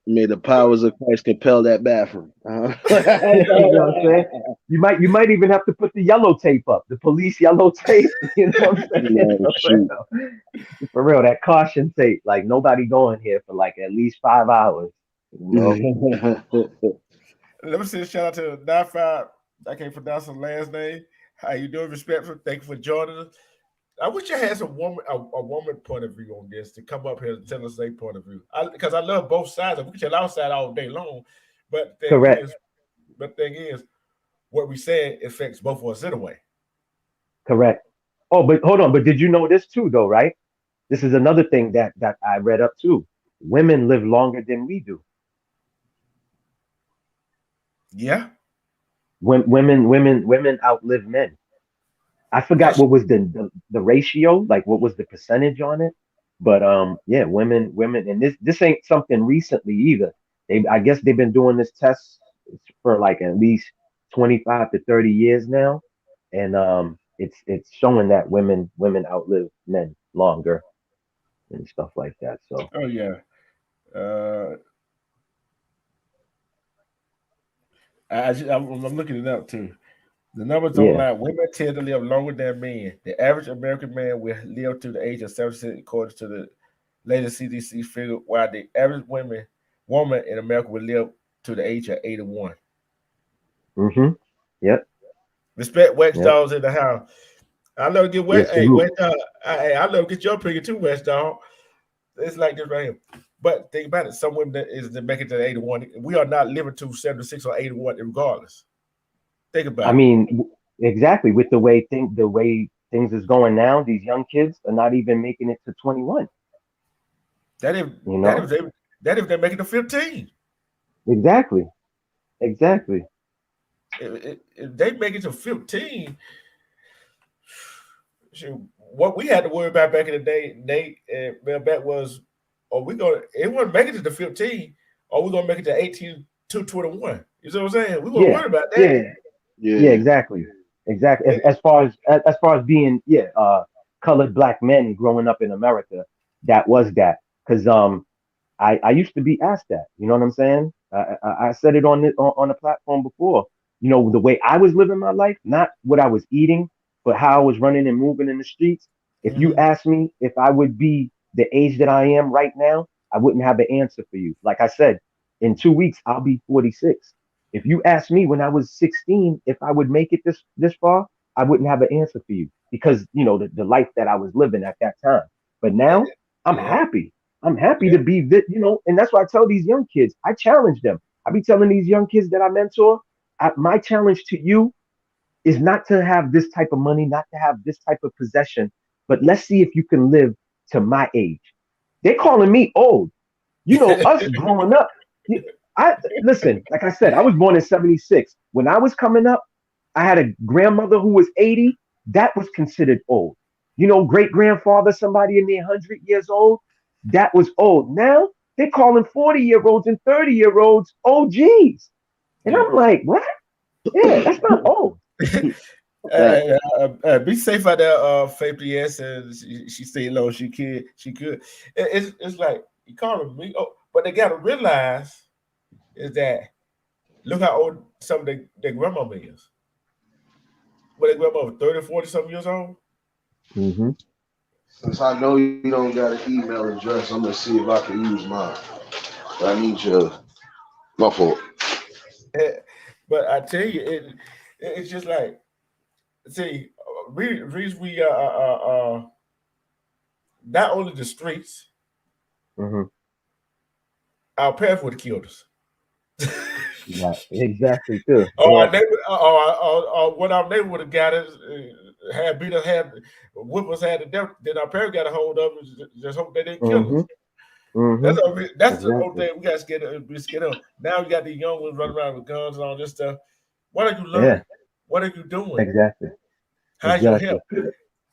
may the powers of Christ compel that bathroom. You know what I'm saying? You might even have to put the yellow tape up, the police yellow tape. You know what I'm saying? For real, that caution tape. Like nobody going here for like at least 5 hours. You know? Let me say a shout out to 95. I can't pronounce her last name. How you doing? Respectful. Thank you for joining us. I wish I had a woman point of view on this to come up here and tell us their point of view. Because I love both sides. We can tell our side all day long. But the thing is, what we say affects both of us anyway. Correct. Oh, but hold on. But did you know this too, though, right? This is another thing that I read up too. Women live longer than we do. Yeah. Women outlive men. I forgot what was the ratio, like what was the percentage on it, but yeah, women, and this ain't something recently either. I guess they've been doing this test for like at least 25 to 30 years now, and it's showing that women outlive men longer and stuff like that. So oh yeah, I'm looking it up too. The numbers don't lie. Women tend to live longer than men. The average American man will live to the age of 76, according to the latest CDC figure, while the average woman in America will live to the age of 81. Yep. Respect West Dogs in the house. I love to get West. Hey, West Dog. I love to get your opinion too, West Dog. It's like this right here. But think about it. Some women that make it to 81. We are not living to 76 or 81 regardless. Think about it. I mean, exactly. With the way things is going now, these young kids are not even making it to 21. That if they make it to 15. Exactly. If they make it to 15, what we had to worry about back in the day, Nate and Melbat was, it wasn't make it to the 15, or we're gonna make it to 18 to 21. You see what I'm saying? We weren't worried about that. Yeah, exactly. As far as being colored black men growing up in America, that was that. Because I used to be asked that. You know what I'm saying? I said it on a platform before. You know, the way I was living my life, not what I was eating, but how I was running and moving in the streets. If you asked me if I would be the age that I am right now, I wouldn't have an answer for you. Like I said, in 2 weeks, I'll be 46. If you asked me when I was 16 if I would make it this far, I wouldn't have an answer for you because, you know, the life that I was living at that time. But now I'm happy. I'm happy to be, you know, and that's why I tell these young kids, I challenge them. I be telling these young kids that I mentor, my challenge to you is not to have this type of money, not to have this type of possession, but let's see if you can live to my age. They're calling me old. You know, us growing up, listen, like I said, I was born in 76. When I was coming up, I had a grandmother who was 80. That was considered old. You know, great-grandfather, somebody in their 100 years old, that was old. Now they're calling 40-year-olds and 30-year-olds OGs. And I'm like, what? Yeah, that's not old. Be safe out there, Faith. Yes, and she said no, she could. It's like you calling me. Oh, but they gotta realize is that look how old some of their grandmama is. But their grandmama 30, 40 something years old. Mm-hmm. Since I know you don't got an email address, I'm gonna see if I can use mine. I need your my fault. But I tell you, it's just like see, reason we not only the streets, Mm-hmm. our parents would have killed us. Right. Exactly. Too. Or Yeah. our neighbor, or what our neighbor would have got us, had beat us, had whip us, had the death. Then our parents got a hold of us. Just hope they didn't kill us. Mm-hmm. That's the whole thing we got to be scared of. Now we got the young ones running around with guns and all this stuff. What are you learning? Yeah. What are you doing? Exactly. How's your help?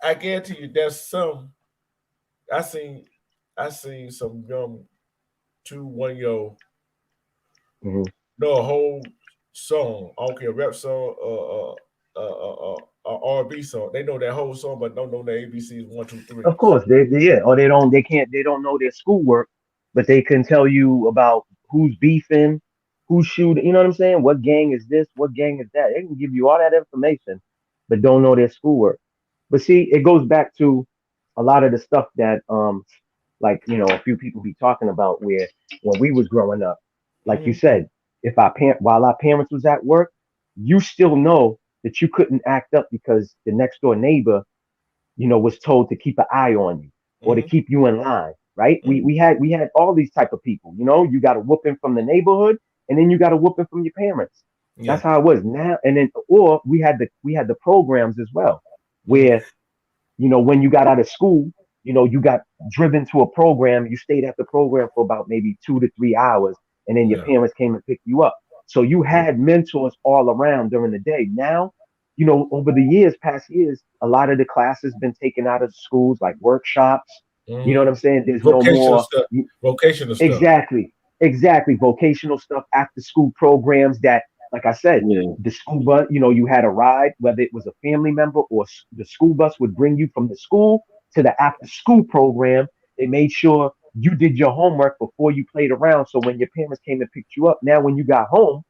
I guarantee you, there's some. I seen some young 2-1-year-old know a whole song. I don't care, rap song, R&B song. They know that whole song, but don't know the ABCs 1, 2, 3. Of course, or they don't know their schoolwork, but they can tell you about who's beefing, who's shooting. You know what I'm saying? What gang is this? What gang is that? They can give you all that information, but don't know their schoolwork. But see, it goes back to a lot of the stuff that like a few people be talking about where when we was growing up, like you said, if while our parents was at work, you still know that you couldn't act up because the next door neighbor was told to keep an eye on you or to keep you in line, right? We had all these type of people. You got a whooping from the neighborhood, and then you got a whooping from your parents. Yeah. That's how it was now. And then, or we had the programs as well, where when you got out of school, you got driven to a program. You stayed at the program for about maybe 2 to 3 hours, and then your parents came and picked you up. So you had mentors all around during the day. Now, over the past years, a lot of the classes been taken out of schools, like workshops. You know what I'm saying? There's vocational no more stuff. Vocational stuff. Exactly. Vocational stuff, after school programs that, like I said, the school bus, you had a ride, whether it was a family member or the school bus would bring you from the school to the after school program. They made sure you did your homework before you played around. So when your parents came and picked you up, now when you got home,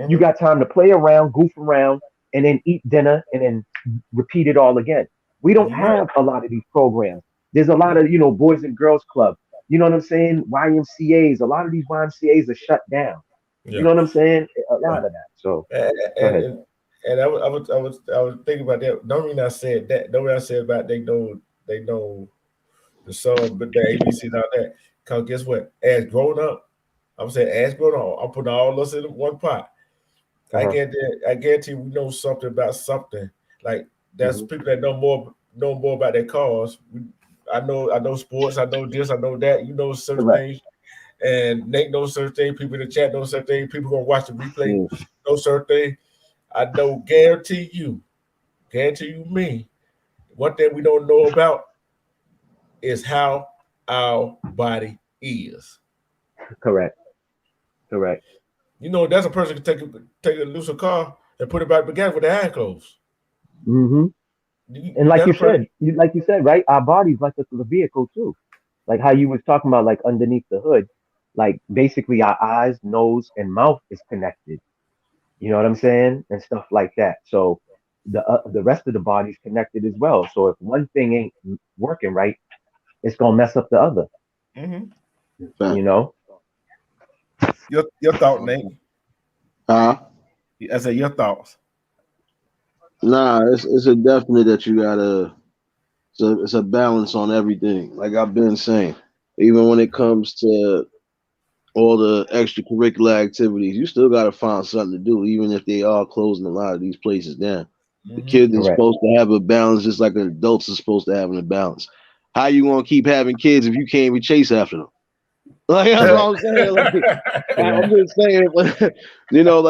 you got time to play around, goof around, and then eat dinner and then repeat it all again. We don't have a lot of these programs. There's a lot of, Boys and Girls Club. You know what I'm saying? YMCAs. A lot of these YMCAs are shut down. Yeah. You know what I'm saying? A lot of that. So and I was thinking about that. Don't mean I said that. Don't mean I said about they know the song, but the ABC and all that. Cause guess what? As grown up, I'm saying as grown up, I'm putting all us in one pot. I guarantee we know something about something. Like that's people that know more about their cars. I know sports. I know this. I know that. Certain things, and Nate knows certain things. People in the chat know certain things. People gonna watch the replay know certain things. I know. Guarantee you me. One thing we don't know about is how our body is. Correct. That's a person can take a loose car and put it back together with their eyes closed. And like you said, right? Our body's like a vehicle too. Like how you was talking about, like underneath the hood, like basically our eyes, nose, and mouth is connected. You know what I'm saying? And stuff like that. So the rest of the body's connected as well. So if one thing ain't working right, it's gonna mess up the other. Your thought, Nate? I said your thoughts. Nah, it's a definite that you gotta. It's a balance on everything. Like I've been saying, even when it comes to all the extracurricular activities, you still gotta find something to do, even if they are closing a lot of these places down. The kids are supposed to have a balance, just like adults are supposed to have a balance. How you gonna keep having kids if you can't even chase after them? Like that's what I'm saying. I'm just saying, like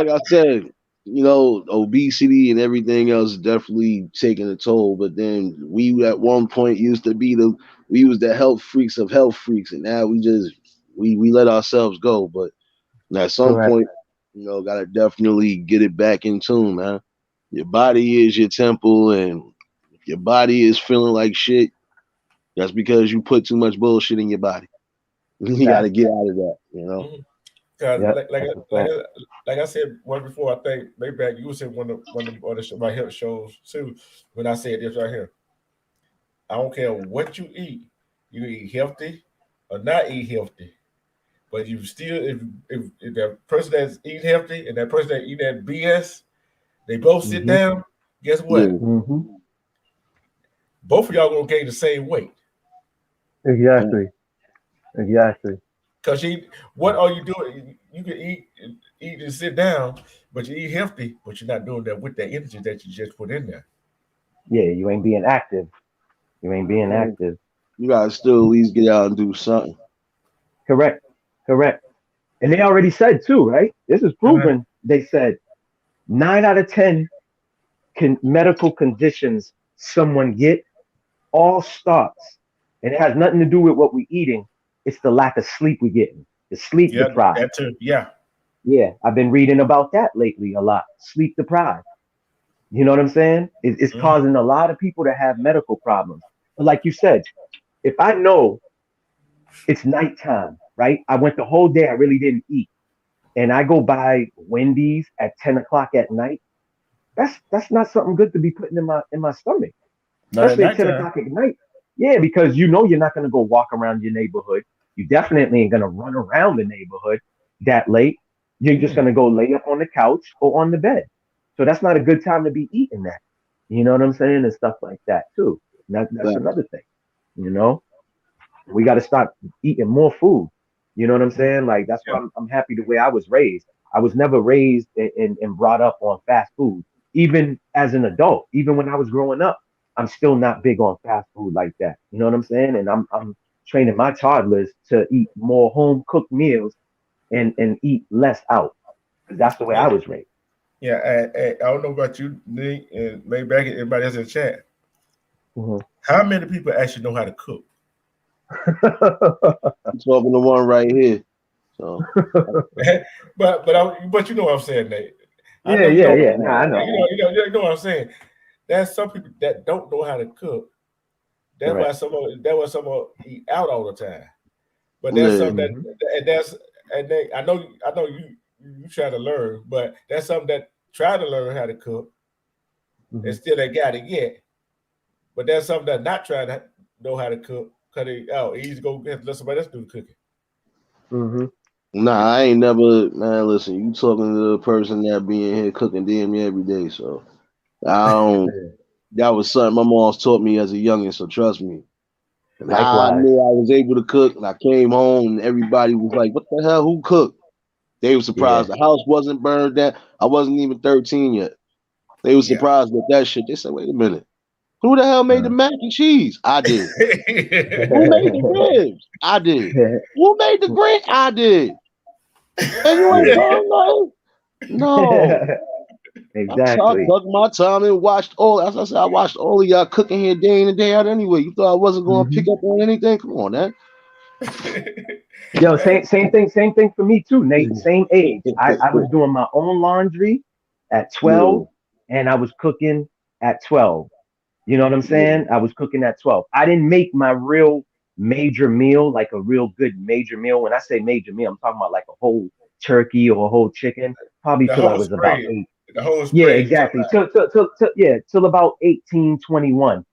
I said, obesity and everything else is definitely taking a toll. But then we at one point used to be we was the health freaks of health freaks, and now we let ourselves go. But at some point, gotta definitely get it back in tune, man. Your body is your temple, and if your body is feeling like shit, that's because you put too much bullshit in your body. You got to get out of that, you know. Mhm. 'Cause Yep, like like that's a like fact. like I said once before, I think maybe back you said one of the other my health shows too. When I said this right here, I don't care what you eat. You eat healthy or not eat healthy, but you still if that person that's eating healthy and that person that eat that BS, they both sit Mm-hmm. down. Guess what? Yeah, Mm-hmm. Both of y'all gonna gain the same weight. Exactly. Exactly. Cause what are you doing? You can eat and sit down, but you eat healthy, but you're not doing that with that energy that you just put in there. Yeah, you ain't being active. You ain't being man, active. you got to still at least get out and do something. Correct. Correct. And they already said too, right? This is Uh-huh. proven. They said 9 out of 10 medical conditions someone get all starts, and it has nothing to do with what we're eating. It's the lack of sleep we're getting. The sleep Yeah, deprived. that too. Yeah. Yeah, I've been reading about that lately a lot. Sleep deprived. You know what I'm saying? It's Mhm. causing a lot of people to have medical problems. But like you said, if I know it's nighttime, right? I went the whole day, I really didn't eat, and I go buy Wendy's at 10 o'clock at night. That's not something good to be putting in my stomach, Not at especially at 10 nighttime. o'clock at night. Yeah, because you know you're not gonna go walk around your neighborhood. You definitely ain't gonna run around the neighborhood that late. You're just Mm. gonna go lay up on the couch or on the bed. So that's not a good time to be eating that. You know what I'm saying? And stuff like that too. That's But another thing. You know, we got to start eating more food. You know what I'm saying? Like that's why Yeah. I'm happy the way I was raised. I was never raised and brought up on fast food. Even as an adult, even when I was growing up, I'm still not big on fast food like that. You know what I'm saying? And I'm training my toddlers to eat more home cooked meals and eat less out. 'Cause that's the way I Hey, was raised. yeah. I don't know about you, Nick, and maybe back everybody else in the chat. Mhm. How many people actually know how to cook? I'm talking to one right here. So But you know what I'm saying, Nate. I Yeah, know you yeah, know. yeah. Nah, I know. You know what I'm saying. There's some people that don't know how to cook. Correct. That's why some of eat out all the time. But there's yeah, some Hmm. and that's and they I know you try to learn, but that's something that try to learn how to cook and Hmm. still ain't got it yet. But there's something that not trying to know how to cook because easy to go let somebody else do the cooking. Hmm. nah, I ain't never, man. Listen, you talking to the person that be in here cooking damn near every day. So I don't. Yeah. That was something my mom's taught me as a youngin. So trust me. And I Likewise. knew I was able to cook, and I came home, and everybody was like, "What the hell? Who cooked?" They were Yeah. surprised the house wasn't burned down. I wasn't even 13 yet. They were Yeah. surprised with that shit. They said, "Wait a minute, who the hell made the Uh, mac and cheese?" I did. Who made the ribs? I did. Who made the grits? I did. And you ain't yeah. done nothing? No. I Exactly. took my time and watched all. As I said, I watched all of y'all cooking here day in and day out. Anyway, you thought I wasn't going to pick Hmm. up on anything? Come on, man. Yo, Hey, same thing for me too, Nate. Same age. I was doing my own laundry at Yeah, 12 and I was cooking at 12. You know what I'm yeah. saying? I was cooking at 12. I didn't make my real major meal, like a real good major meal. When I say major meal, I'm talking about like a whole turkey or a whole chicken, probably the till I whole was about spread, 8. the whole Yeah, spread. You talking exactly. Till about 18, 21.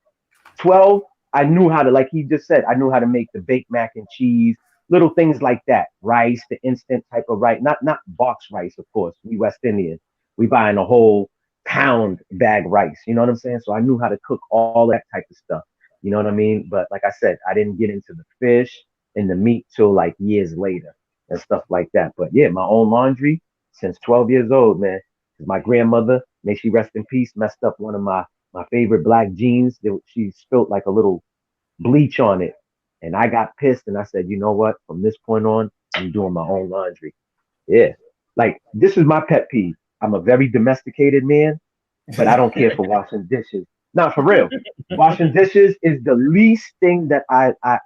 12, I knew how to, like he just said, I knew how to make the baked mac and cheese, little things like that. Rice, the instant type of rice, not box rice, of course. We West Indian. We buying a whole pound bag rice. You know what I'm saying? So I knew how to cook all that type of stuff. You know what I mean? But like I said, I didn't get into the fish and the meat till like years later and stuff like that. But yeah, my own laundry since 12 years old, man. My grandmother, may she rest in peace, messed up one of my favorite black jeans. She spilled like a little bleach on it. And I got pissed and I said, you know what? From this point on, I'm doing my own laundry. Yeah. Like, this is my pet peeve. I'm a very domesticated man, but I don't care for washing dishes. Not for real. Washing dishes is the least thing that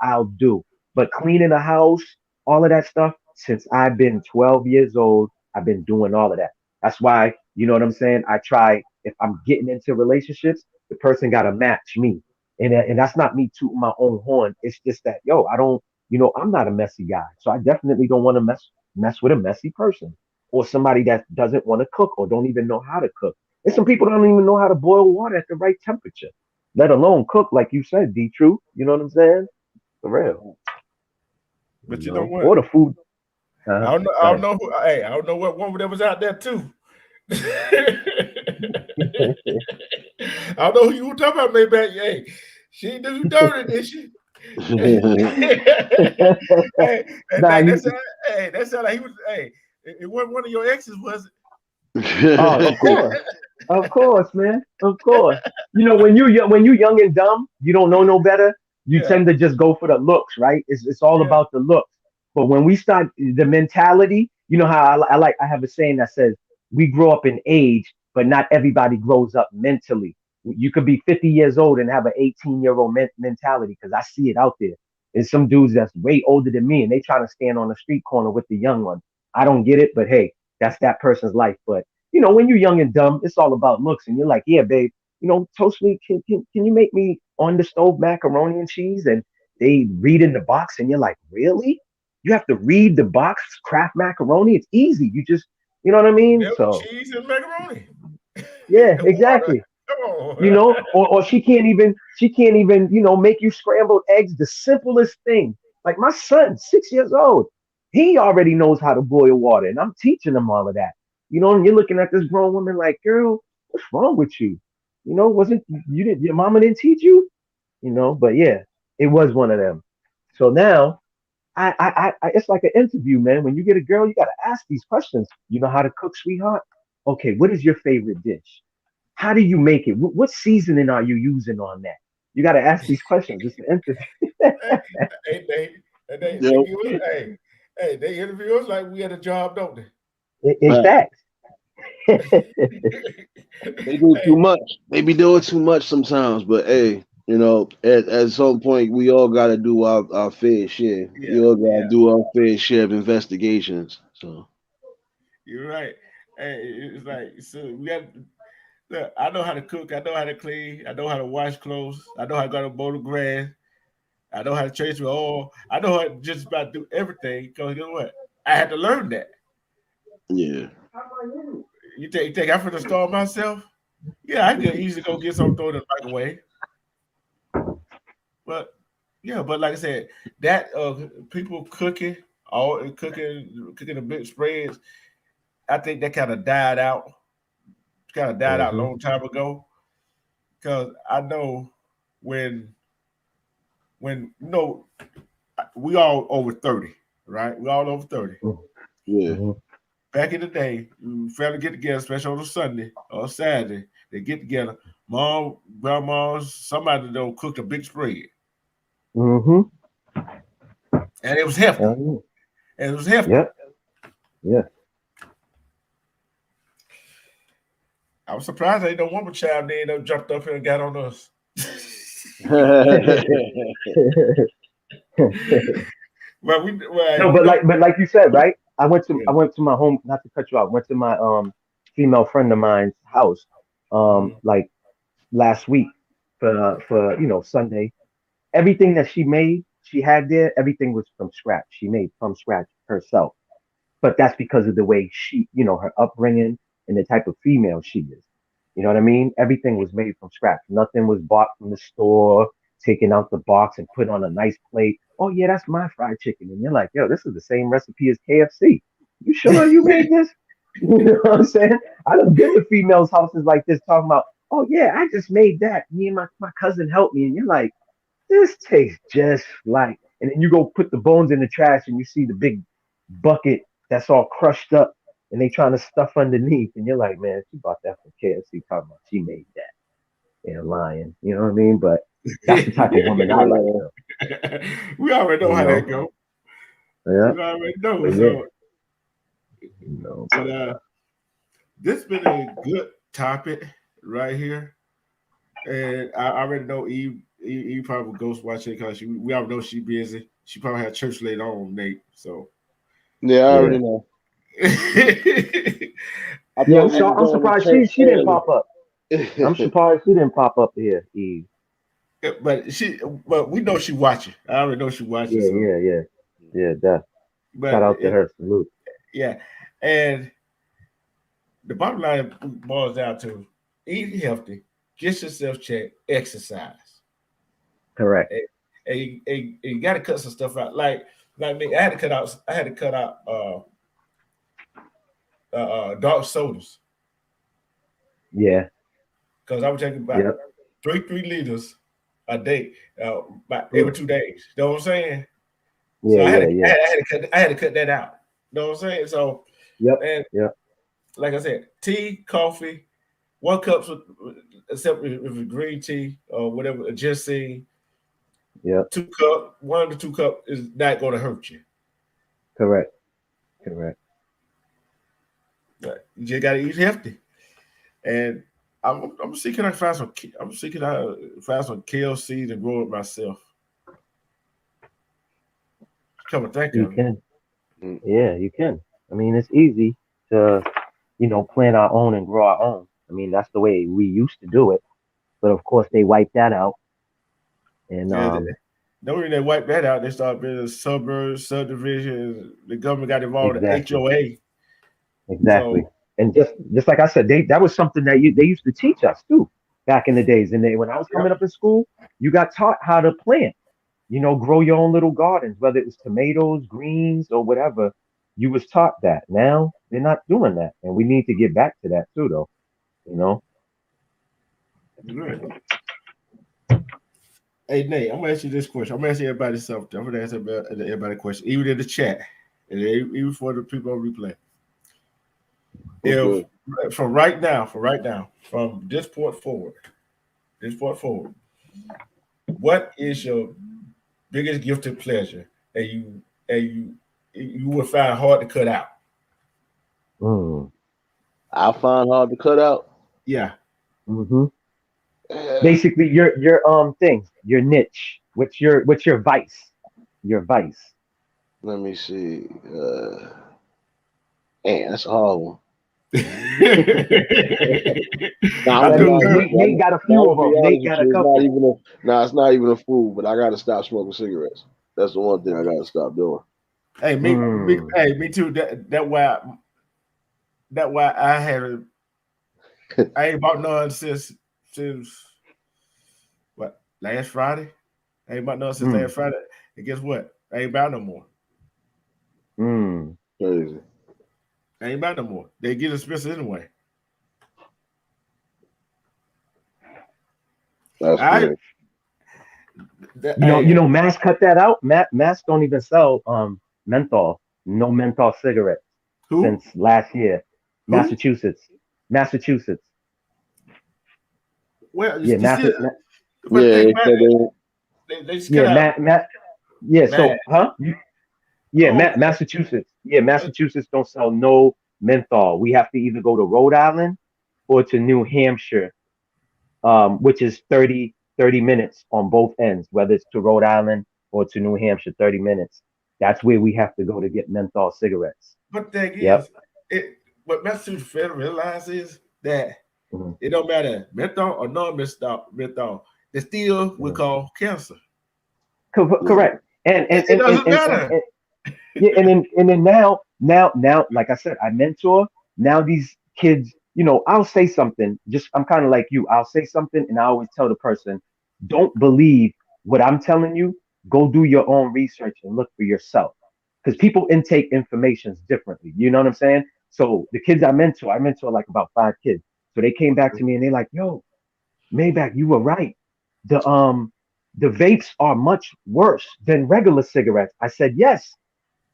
I'll do. But cleaning a house, all of that stuff, since I've been 12 years old, I've been doing all of that. That's why, you know what I'm saying? I try if I'm getting into relationships, the person got to match me. And that's not me tooting my own horn. It's just that, yo, I don't, I'm not a messy guy. So I definitely don't want to mess with a messy person or somebody that doesn't want to cook or don't even know how to cook. And some people don't even know how to boil water at the right temperature, let alone cook, like you said, D-True. You know what I'm saying? For real. But you know what? Or the food. I don't know. Hey, I don't know what woman that was out there too. I don't know who you were talking about, maybe. Hey, she knew you dirty, did she? Hey, that sounded like he was. Hey, it wasn't one of your exes, was it? Oh, of course, man, of course. When you young and dumb, you don't know no better. You tend to just go for the looks, right? It's all about the looks. But when we start the mentality, you know how I have a saying that says we grow up in age, but not everybody grows up mentally. You could be 50 years old and have an 18-year-old mentality, because I see it out there. There's some dudes that's way older than me and they trying to stand on the street corner with the young one. I don't get it, but hey, that's that person's life. But when you're young and dumb, it's all about looks. And you're like, yeah, babe, toast me. Can you make me on the stove macaroni and cheese? And they read in the box and you're like, really? You have to read the box, Kraft macaroni? It's easy. You just, you know what I mean? Milk, so cheese and macaroni. Yeah, exactly. Or she can't even, make you scrambled eggs, the simplest thing. Like my son, 6 years old, he already knows how to boil water, and I'm teaching him all of that. And you're looking at this grown woman like, girl, what's wrong with you? Your mama didn't teach you? But yeah, it was one of them. So now I it's like an interview, man. When you get a girl, you gotta ask these questions. You know how to cook, sweetheart? Okay, what is your favorite dish? How do you make it? What seasoning are you using on that? You got to ask these questions. It's an interview. They interview us like we had a job, don't they? In fact, they do too much. They be doing too much sometimes. But hey, at some point we all got to do our fair share. We all got to do our fair share of investigations. So you're right. Hey, it's like, so we got. Look, I know how to cook. I know how to clean. I know how to wash clothes. I know how to mow the grass. I know how to change the oil. I know how to just about do everything, because you know what? I had to learn that. Yeah. You think I'm going to starve myself? Yeah, I could easily go get something thrown in the microwave. But like I said, that people cooking the big spreads, I think that kind of died out. Out a long time ago, because I know when we all over 30, right? We all over 30. Yeah. Back in the day, family get together, especially on a Sunday or Saturday, they get together. Mom, grandma, somebody don't cook a big spread. And it was hefty. Yeah. I was surprised ain't no woman child there jumped up here and got on us. But like you said, right? I went to my home, not to cut you out. Went to my female friend of mine's house like last week for Sunday. Everything that she had there, everything was from scratch. She made from scratch herself. But that's because of the way she, her upbringing and the type of female she is. You know what I mean? Everything was made from scratch. Nothing was bought from the store, taken out the box and put on a nice plate. Oh yeah, that's my fried chicken. And you're like, yo, this is the same recipe as KFC. You sure you made this? You know what I'm saying? I don't get to females' houses like this talking about, oh yeah, I just made that. Me and my cousin helped me. And you're like, this tastes just like, and then you go put the bones in the trash and you see the big bucket that's all crushed up and they trying to stuff underneath. And you're like, man, she bought that from KFC talking about she made that. They're lying. You know what I mean? But that's the type of woman I like. We already know how that go. Yeah. We already know. But this has been a good topic right here. And I already know Eve probably ghost watching because we already know she's busy. She probably had church later on, Nate. So yeah, I already know. I'm surprised she didn't pop up. I'm surprised she didn't pop up here, Eve. But we know she watching. I already know she watching. Yeah, So. yeah. That. Shout out to her. Salute. Yeah, and the bottom line boils down to eat healthy, get yourself checked, exercise. Correct. And you got to cut some stuff out. Like me, I had to cut out dark sodas. Yeah. Because I was taking about 3 liters a day, about every 2 days. You know what I'm saying? Yeah, so I had to cut that out. You know what I'm saying? So and like I said, tea, coffee, 1 cup, except if it's green tea or whatever, ginseng. Yeah. 2 cup, 1 to 2 cup is not going to hurt you. Correct. But you just got to eat healthy, and I'm seeking to find some. I'm seeking to find some kale seeds and grow it myself. Come and think you of can. Yeah, you can. I mean, it's easy to, plant our own and grow our own. I mean, that's the way we used to do it. But of course, they wiped that out. And the reason they wiped that out, they started building suburbs, subdivisions. The government got involved in exactly. HOA. Exactly. So, and just like I said, that was something that they used to teach us too back in the days. And when I was coming up in school, you got taught how to plant. Grow your own little gardens, whether it was tomatoes, greens, or whatever. You was taught that. Now they're not doing that, and we need to get back to that too, though. Hey Nate, I'm gonna ask you this question. I'm gonna ask everybody something. I'm gonna ask everybody a question, even in the chat, and even for the people on replay. If from right now, from this point forward, what is your biggest gift and pleasure that you would find hard to cut out? I find hard to cut out. Yeah. Mm-hmm. Basically, your thing, your niche. What's your vice? Your vice. Let me see. Man, that's a hard one. Nate got a few of them. Nate got a couple. It's not even a food, but I got to stop smoking cigarettes. That's the one thing I got to stop doing. Hey, me too. That why I ain't bought none since what, last Friday. I ain't bought none since last Friday. And guess what? I ain't bought no more. Crazy. I ain't bought no more. They get expensive anyway. That's great. Mass cut that out. Mass don't even sell menthol. No menthol cigarettes since last year. Who? Massachusetts. Well, yeah, Massachusetts. Yeah, Massachusetts don't sell no menthol. We have to either go to Rhode Island or to New Hampshire, which is 30 minutes on both ends, whether it's to Rhode Island or to New Hampshire, 30 minutes. That's where we have to go to get menthol cigarettes. But the thing is, what Massachusetts Federal realizes that it don't matter menthol or non-menthol, they still will cause cancer. Correct. And it doesn't matter. And then now, like I said, I mentor. Now these kids, I'll say something. I'm kind of like you. I'll say something, and I always tell the person, don't believe what I'm telling you. Go do your own research and look for yourself, because people intake information differently. You know what I'm saying? So the kids I mentor like about 5 kids. So they came back to me and they're like, "Yo, Maybach, you were right. The vapes are much worse than regular cigarettes." I said, "Yes.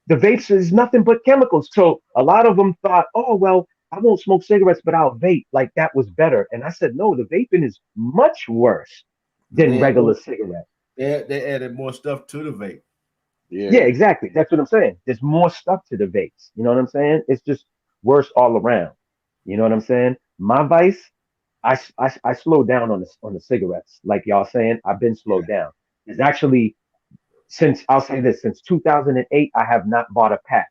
The vapes is nothing but chemicals." So a lot of them thought, "Oh, well, I won't smoke cigarettes, but I'll vape." Like that was better. And I said, "No, the vaping is much worse than regular cigarettes." They added more stuff to the vape. Yeah, exactly. That's what I'm saying. There's more stuff to the vapes. You know what I'm saying? It's just worse all around. You know what I'm saying? My vice, I slowed down on the cigarettes. Like y'all saying, I've been slowed down. It's actually since 2008, I have not bought a pack.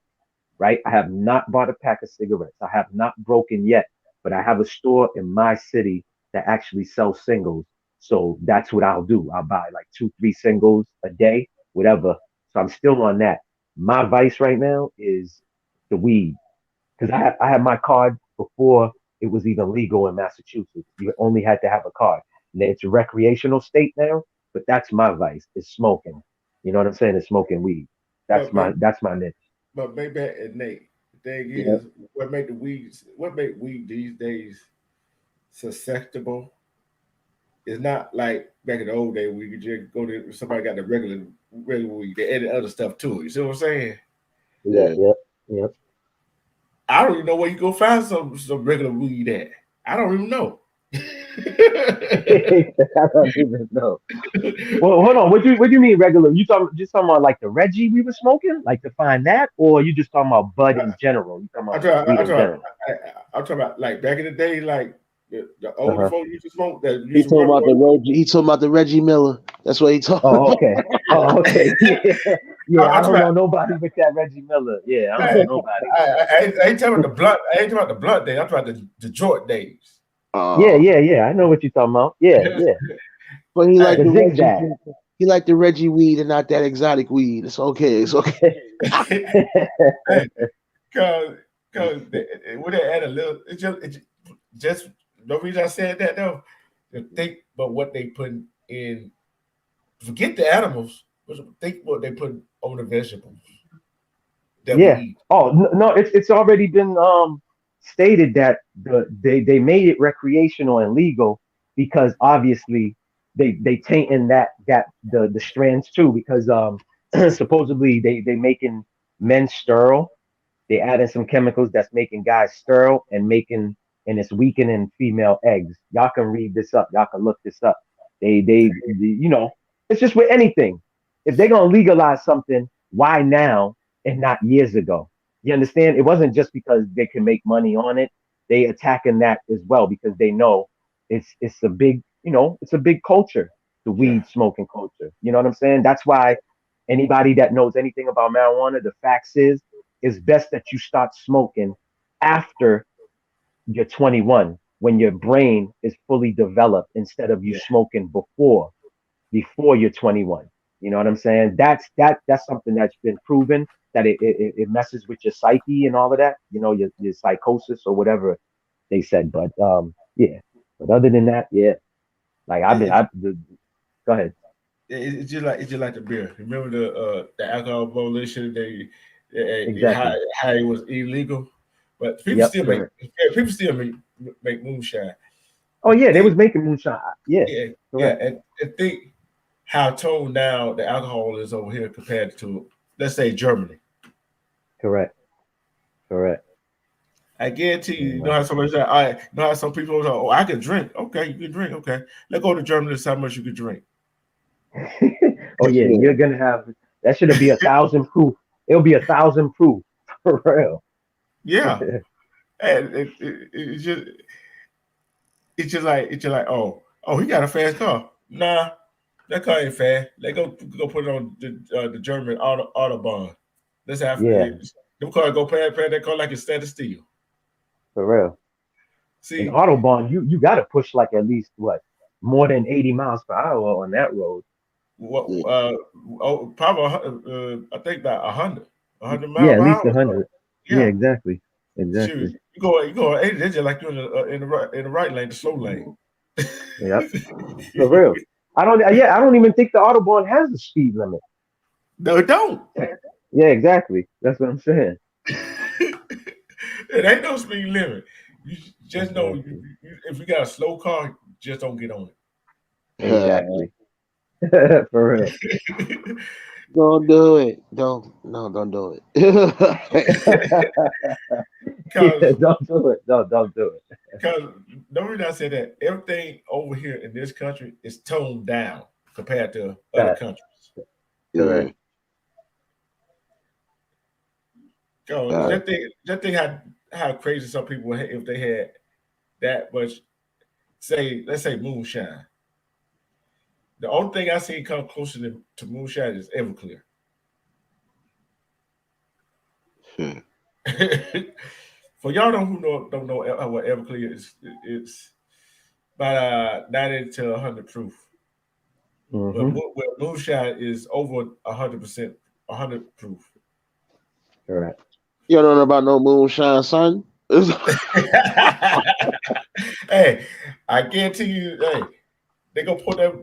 Right? I have not bought a pack of cigarettes. I have not broken yet, but I have a store in my city that actually sell singles. So that's what I'll do. I'll buy like 2, 3 singles a day, whatever. So I'm still on that. My vice right now is the weed because I had my card before it was even legal in Massachusetts. You only had to have a card. And it's a recreational state now, but that's my vice. It's smoking. You know what I'm saying? It's smoking weed. But That's my niche. but maybe and Nate, the thing Yeah. is, what make weed these days susceptible is not like back in the old days where you could just go to somebody got the regular weed. They added other stuff to it. You see what I'm saying? Yeah, Yeah. yeah, yeah. I don't even know where you go find some regular weed at. I don't even know. I don't even know. Well, hold on. What do you mean regular? You talking about like the Reggie we were smoking, like to find that, or you just talking about bud in general? You talking I about try. weed I in try. general? I'm talking about like back in the day, like the Uh older huh. folks used to smoke that He used to talking run. about the Reggie. He talking about the Reggie Miller. That's what he talking Oh, about. okay. Oh, okay. Yeah, yeah. I I'm talking don't about. know nobody with that Reggie Miller. Yeah, I don't know nobody with that. I ain't talking about the blunt. I ain't talking about the blunt days. I'm talking about the joint days. Yeah, Uh, yeah, yeah. I know what you're talking about. Yeah, yeah. but he like Hey, The the Reggie. zigzag. He like the Reggie weed and not that exotic weed. It's okay. It's okay. cause when they add a little, just the reason I said that though, to think about what they put in. Forget the animals, but think what they put on the vegetables that we Yeah. eat. Oh no, it's already been stated that they made it recreational and legal because obviously they tainting that the strands too because supposedly they making men sterile. They adding some chemicals that's making guys sterile and it's weakening female eggs. Y'all can read this up. Y'all can look this up. You know, it's just with anything. If they're gonna legalize something, why now and not years ago? You understand? It wasn't just because they can make money on it. They attacking that as well because they know it's a big, it's a big culture, the Yeah, weed smoking culture. You know what I'm saying? That's why anybody that knows anything about marijuana, the facts is it's best that you start smoking after you're 21 when your brain is fully developed instead of you yeah, smoking before you're 21. You know what I'm saying? That's something that's been proven that it messes with your psyche and all of that. Your psychosis or whatever they said. But yeah. But other than that, yeah. Like I've been. it, Go ahead. it's just like the beer. Remember the alcohol abolition? Exactly. How it was illegal, but Yep. Correct. people still make moonshine. Oh And yeah, they was think making moonshine. Yeah. yeah yeah Correct. and think how toned down the alcohol is over here compared to let's say Germany. Correct. Correct. I guarantee you, you know Yeah. how somebody say, I you know how some people say, oh, I can drink. Okay, you can drink. Okay, let's go to Germany and see how much you can drink. Oh yeah, Yeah. you're gonna have that should be 1,000 proof. It'll be 1,000 proof for real. Yeah, and it's just like oh he got a fast car. Nah, that car ain't fast. Let go put it on the German autobahn. Let's have Yeah, them cars go past that car like it's standing still. for real. In See Autobahn, you gotta push like at least what more than 80 miles per hour on that road. what? Yeah. Probably I think about 100 Yeah, miles at per least hour. 100. Yeah, Yeah. exactly, Shoot, exactly. you go 80. That's just like you're in the right lane, the slow lane. Yep, for real. I don't. Yeah, I don't even think the Autobahn has a speed limit. No, it don't. Yeah, exactly. That's what I'm saying. It ain't no speed limit. You just know Exactly. if you got a slow car, just don't get on Exactly. For it. Don't do it. Don't do it. real. Yeah, Because don't do it. No, don't do it. because the reason I said that everything over here in this country is toned down compared to other That countries. Yeah. correct. Go Uh, just think how crazy some people if they had that much say let's say moonshine. The only thing I see come closer to moonshine is Everclear. hmm. For y'all who don't know what Everclear is, it's about 90 to 100 proof. Mm-hmm. Well, moonshine is over 100%, 100 proof. Correct. You don't know about no moonshine, son. Hey, I guarantee you, hey, they gonna put that in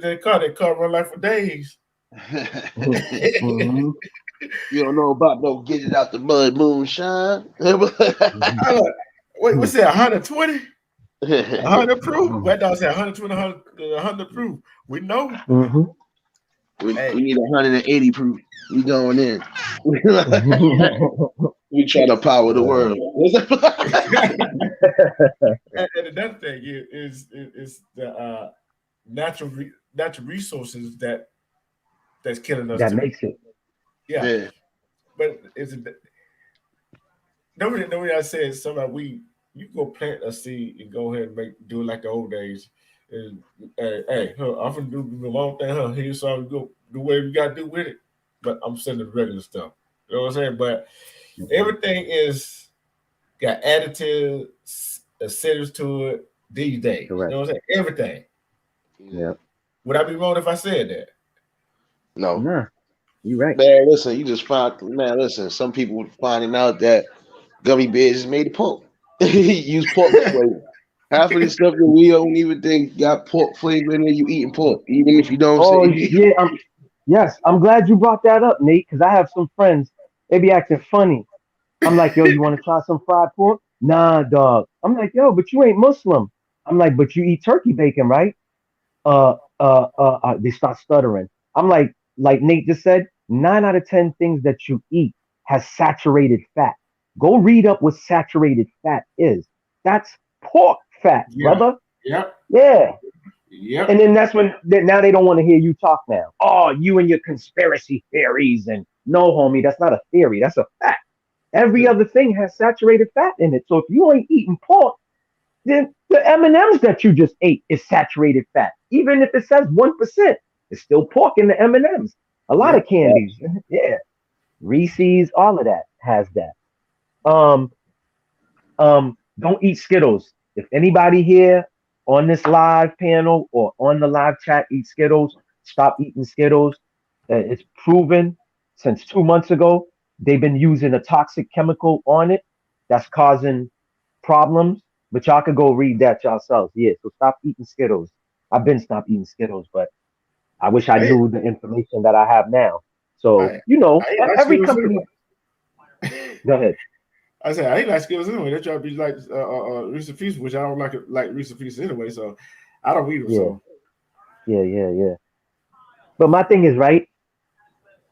the car. That car run like for days. Mm-hmm. You don't know about no get it out the mud moonshine. Wait, what's that? 120? 100 proof? Mm-hmm. That dog said 120, 100 proof. We know. Mm-hmm. We need 180 proof. We going in. We try to power the world. And another thing is the natural resources that's killing us That too. makes it. Yeah. But nobody I said somebody you go plant a seed and go ahead and do it like the old days. And hey, I'm gonna do my own thing, Here's so I go do whatever you gotta do with it. But I'm sending the regular stuff. You know what I'm saying? But everything is got additives, acids to it these days. Correct. You know what I'm saying? Everything. Yeah. Would I be wrong if I said that? No. Nah, you right. Man, listen, listen, some people finding out that gummy bears is made of pork. Use pork flavor. Half of the stuff that we don't even think got pork flavor in it, you eating pork, even if you don't Oh say. yeah. Yes, I'm glad you brought that up, Nate, because I have some friends. They be acting funny. I'm like, yo, you want to try some fried pork? Nah, dog. I'm like, yo, but you ain't Muslim. I'm like, but you eat turkey bacon, right? They start stuttering. I'm like Nate just said, 9 out of 10 things that you eat has saturated fat. Go read up what saturated fat is. That's pork fat, brother. Yep. Yeah. Yep. And then that's when now they don't want to hear you talk now. Oh, you and your conspiracy theories. And no, homie, that's not a theory. That's a fact. Every other thing has saturated fat in it. So if you ain't eating pork, then the M&Ms that you just ate is saturated fat. Even if it says 1%, it's still pork in the M&Ms. A lot of candies. Yeah. Reese's, all of that has that. Don't eat Skittles. If anybody here on this live panel or on the live chat eat Skittles, stop eating Skittles. It's proven since 2 months ago they've been using a toxic chemical on it that's causing problems. But y'all could go read that yourselves. Yeah, so stop eating Skittles. I've been stopped eating Skittles, but I wish I knew the information that I have now. So, I every company. Go ahead. I said I ain't like Skittles anyway. They try to be like Reese's Pieces, which I don't like Reese's Pieces anyway. So I don't eat them. Yeah. So Yeah. But my thing is, right,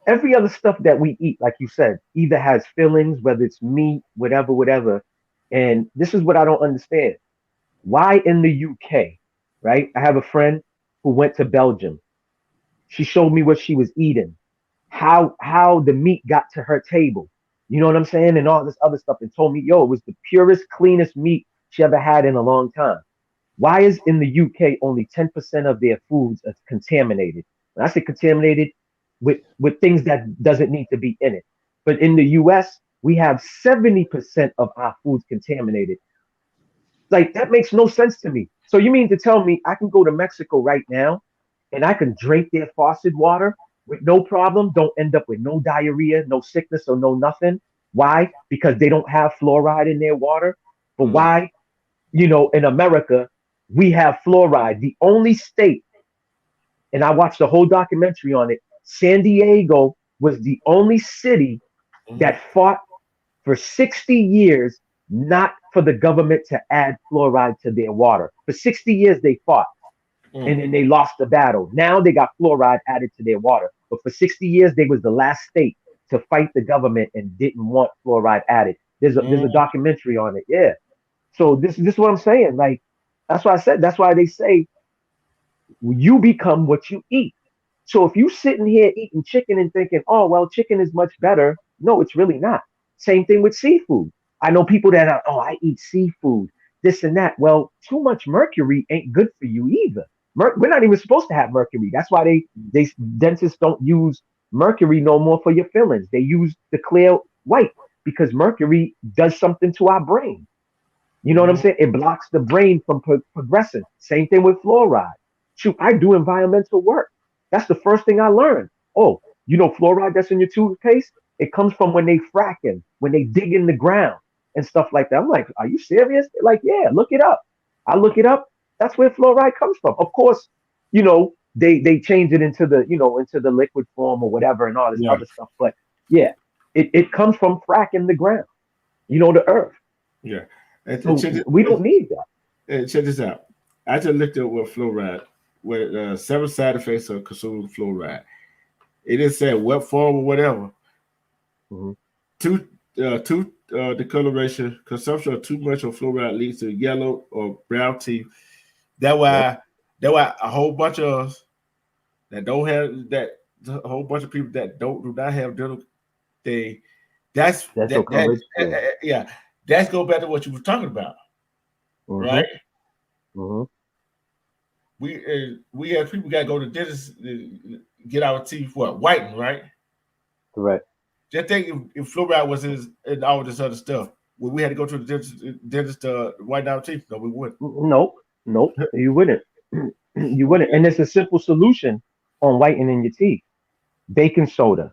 every other stuff that we eat, like you said, either has fillings, whether it's meat, whatever. And this is what I don't understand. Why in the UK, right? I have a friend who went to Belgium. She showed me what she was eating, how the meat got to her table. You know what I'm saying? And all this other stuff, and told me, yo, it was the purest, cleanest meat she ever had in a long time. Why is in the UK only 10% of their foods are contaminated? When I say contaminated, with things that doesn't need to be in it. But in the US, we have 70% of our foods contaminated. Like that makes no sense to me. So you mean to tell me I can go to Mexico right now and I can drink their faucet water with no problem, don't end up with no diarrhea, no sickness, or no nothing? Why? Because they don't have fluoride in their water. But why, in America, we have fluoride. The only state, and I watched the whole documentary on it, San Diego was the only city that fought for 60 years not for the government to add fluoride to their water. For 60 years, they fought. And then they lost the battle. Now they got fluoride added to their water. But for 60 years, they was the last state to fight the government and didn't want fluoride added. There's a documentary on it. Yeah. So this is what I'm saying. Like, that's why I said, that's why they say you become what you eat. So if you sitting here eating chicken and thinking, oh, well, chicken is much better. No, it's really not. Same thing with seafood. I know people that are, oh, I eat seafood, this and that. Well, too much mercury ain't good for you either. We're not even supposed to have mercury. That's why they dentists don't use mercury no more for your fillings. They use the clear white because mercury does something to our brain. You know what I'm saying? It blocks the brain from progressing. Same thing with fluoride. Shoot, I do environmental work. That's the first thing I learned. Oh, you know, fluoride that's in your toothpaste, it comes from when they fracking, when they dig in the ground and stuff like that. I'm like, are you serious? They're like, yeah, look it up. I look it up. That's where fluoride comes from. Of course, you know, they change it into the, you know, into the liquid form or whatever and all this Yeah. other stuff. But yeah, it comes from fracking the ground, you know, the earth. Yeah. And, So we don't need that. and check this out. I just looked at what fluoride, with several side effects of consuming fluoride. It didn't say what form or whatever. Mhm. Tooth discoloration, consumption of too much of fluoride leads to yellow or brown teeth. That's why a whole bunch of us that don't have that, a whole bunch of people that do not have dental thing. Dental coverage. Yeah. That's go back to what you were talking about, right? Mm-hmm. We have people got to go to the dentist get our teeth whitened, right? Correct. Just think if fluoride was in all this other stuff, when we had to go to the dentist to whiten our teeth, no, we wouldn't. Nope, you wouldn't. You wouldn't. And it's a simple solution on whitening your teeth. Baking soda.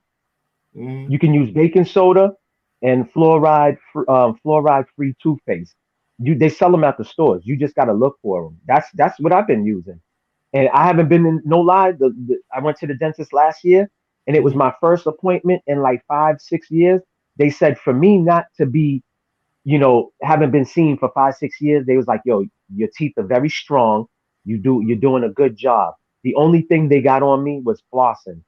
Mm-hmm. You can use baking soda and fluoride-free toothpaste. They sell them at the stores. You just got to look for them. That's what I've been using. And I haven't been in no lie. I went to the dentist last year, and it was my first appointment in like 5-6 years. They said for me not to be, you know, haven't been seen for 5-6 years. They was like, yo, your teeth are very strong. You're doing a good job. The only thing they got on me was flossing.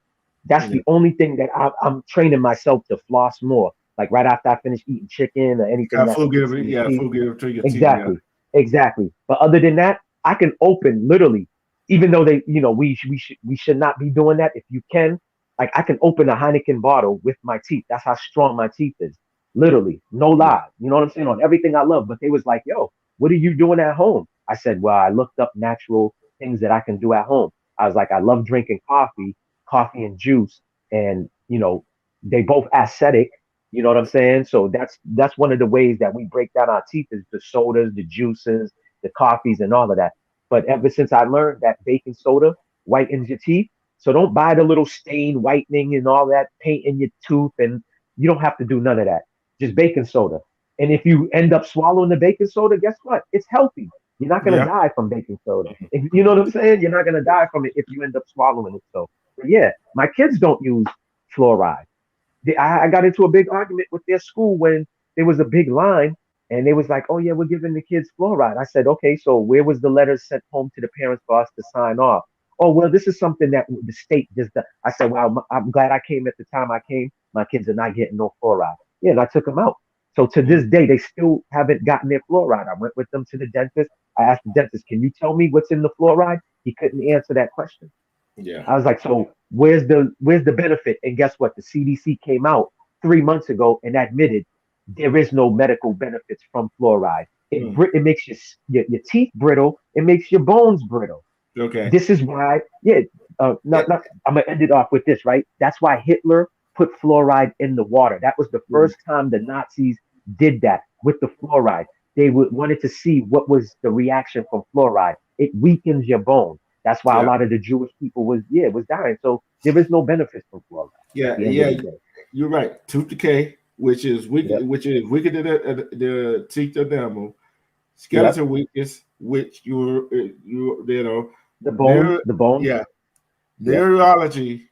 That's the only thing that I'm training myself to floss more. Like right after I finish eating chicken or anything that's food give it to your exactly, teeth. exactly. But other than that, I can open literally, even though they, you know, we should not be doing that. If you can, like I can open a Heineken bottle with my teeth. That's how strong my teeth is. Literally, no lie. You know what I'm saying? On everything I love. But they was like, yo, what are you doing at home? I said, well, I looked up natural things that I can do at home. I was like, I love drinking coffee and juice, and you know, they both acidic. You know what I'm saying? So that's one of the ways that we break down our teeth is the sodas, the juices, the coffees, and all of that. But ever since I learned that baking soda whitens your teeth, so don't buy the little stain whitening and all that paint in your tooth, and you don't have to do none of that. Just baking soda. And if you end up swallowing the baking soda, guess what? It's healthy. You're not gonna die from baking soda. You know what I'm saying? You're not gonna die from it if you end up swallowing it. So, but yeah, my kids don't use fluoride. I got into a big argument with their school when there was a big line, and they was like, "Oh yeah, we're giving the kids fluoride." I said, "Okay, so where was the letters sent home to the parents for us to sign off?" Oh well, this is something that the state just does. I said, "Well, I'm glad I came at the time I came. My kids are not getting no fluoride." Yeah, and I took them out. So to this day, they still haven't gotten their fluoride. I went with them to the dentist. I asked the dentist, "Can you tell me what's in the fluoride?" He couldn't answer that question. Yeah. I was like, so where's the benefit? And guess what? The CDC came out 3 months ago and admitted there is no medical benefits from fluoride. It makes your teeth brittle. It makes your bones brittle. Okay. This is why, yeah. I'm gonna end it off with this, right? That's why Hitler put fluoride in the water. That was the first time the Nazis did that with the fluoride. They wanted to see what was the reaction from fluoride. It weakens your bone. That's why a lot of the Jewish people was dying. So there is no benefit from fluoride. Yeah, you're right. Tooth decay, which is weaker than the teeth enamel. Skeletal weakness, which you know the bone. Yeah, neurology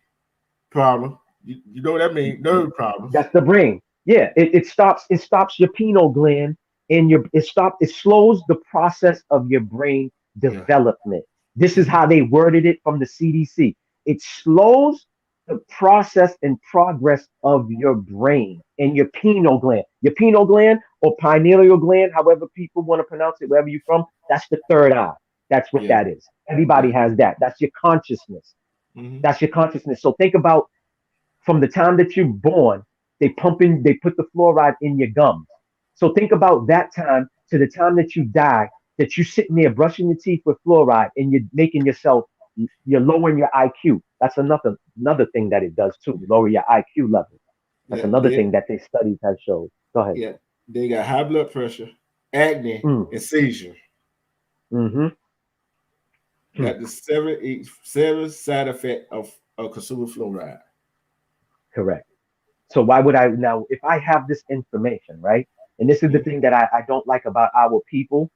problem. You know what that means? Nerve problems. That's the brain. Yeah, it stops your pineal gland and it slows the process of your brain development. This is how they worded it from the CDC. It slows the process and progress of your brain and your pineal gland. Your pineal gland or pineal gland, however people want to pronounce it, wherever you're from, that's the third eye. That's what that is. Everybody has that. That's your consciousness. That's your consciousness. So think about from the time that you're born, they put the fluoride in your gums. So think about that time to the time that you die, that you're sitting there brushing your teeth with fluoride and you're lowering your IQ. That's another thing that it does too. Lower your IQ level. That's another thing that they studies have showed. Go ahead. Yeah, they got high blood pressure, acne, and seizure. That's the seven side effect of consuming fluoride. Correct. So why would I now, if I have this information, right? And this is the thing that I don't like about our people,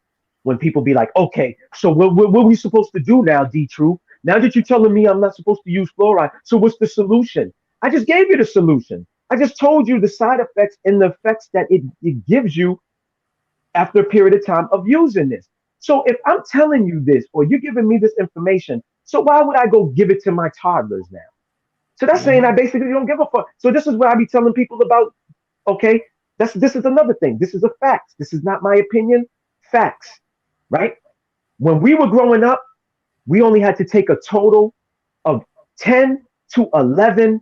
when people be like, okay, so what are we supposed to do now, D-Truth? Now that you're telling me I'm not supposed to use fluoride, so what's the solution? I just gave you the solution. I just told you the side effects and the effects that it gives you after a period of time of using this. So if I'm telling you this, or you're giving me this information, so why would I go give it to my toddlers now? So that's saying I basically don't give a fuck. So this is what I be telling people about. Okay, this is another thing. This is a fact. This is not my opinion. Facts, right? When we were growing up, we only had to take a total of 10 to 11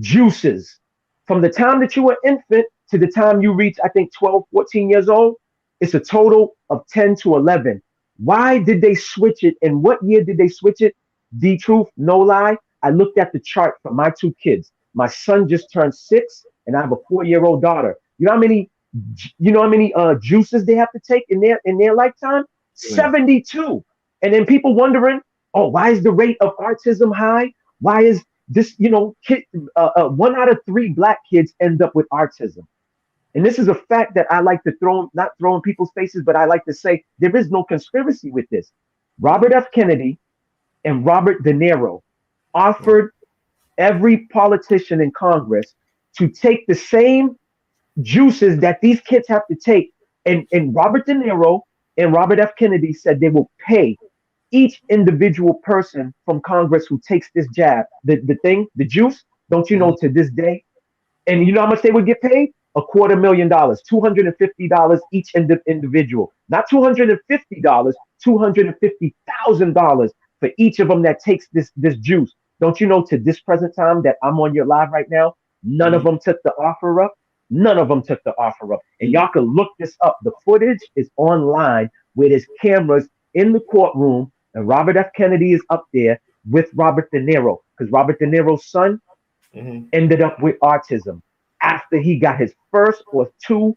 juices from the time that you were infant to the time you reach, I think, 12, 14 years old. It's a total of 10 to 11. Why did they switch it? And what year did they switch it? D-Truth, no lie. I looked at the chart for my two kids. My son just turned 6, and I have a 4-year-old daughter. You know how many juices they have to take in their lifetime? 72. And then people wondering, oh, why is the rate of autism high? Why is this, 1 out of 3 Black kids end up with autism? And this is a fact that I like to not throw in people's faces, but I like to say there is no conspiracy with this. Robert F. Kennedy and Robert De Niro offered every politician in Congress to take the same juices that these kids have to take. And Robert De Niro and Robert F. Kennedy said they will pay each individual person from Congress who takes this jab, the juice, don't you know, to this day. And you know how much they would get paid? $250,000, $250 each individual. Not $250, $250,000 for each of them that takes this juice. Don't you know, to this present time that I'm on your live right now, none of them took the offer up. None of them took the offer up. And y'all can look this up. The footage is online where there's cameras in the courtroom, and Robert F. Kennedy is up there with Robert De Niro, because Robert De Niro's son ended up with autism. After he got his first or 2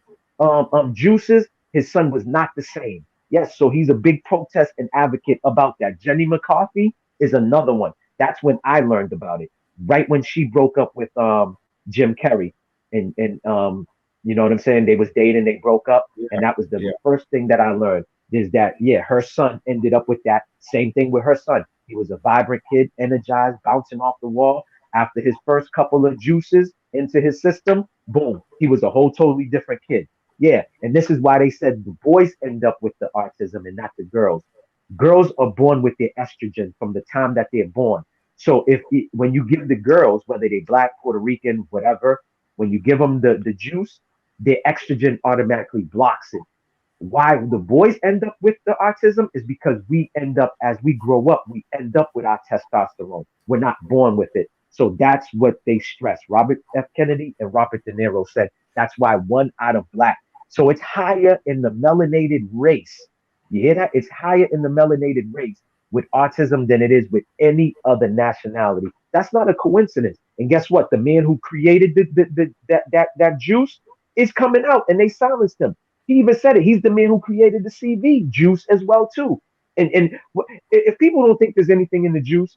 juices, his son was not the same. Yes, so he's a big protest and advocate about that. Jenny McCarthy is another one. That's when I learned about it. Right when she broke up with Jim Carrey, and you know what I'm saying? They was dating, they broke up, and that was the first thing that I learned is that her son ended up with that same thing with her son. He was a vibrant kid, energized, bouncing off the wall. After his first couple of juices into his system, boom, he was a whole totally different kid. Yeah, and this is why they said the boys end up with the autism and not the girls. Girls are born with their estrogen from the time that they're born. So when you give the girls, whether they're Black, Puerto Rican, whatever, when you give them the juice, their estrogen automatically blocks it. Why the boys end up with the autism is because we end up, as we grow up, we end up with our testosterone. We're not born with it. So that's what they stress. Robert F. Kennedy and Robert De Niro said that's why 1 out of Black. So it's higher in the melanated race. You hear that? It's higher in the melanated race with autism than it is with any other nationality. That's not a coincidence. And guess what? The man who created that juice is coming out, and they silenced him. He even said it. He's the man who created the CV juice as well too. And if people don't think there's anything in the juice,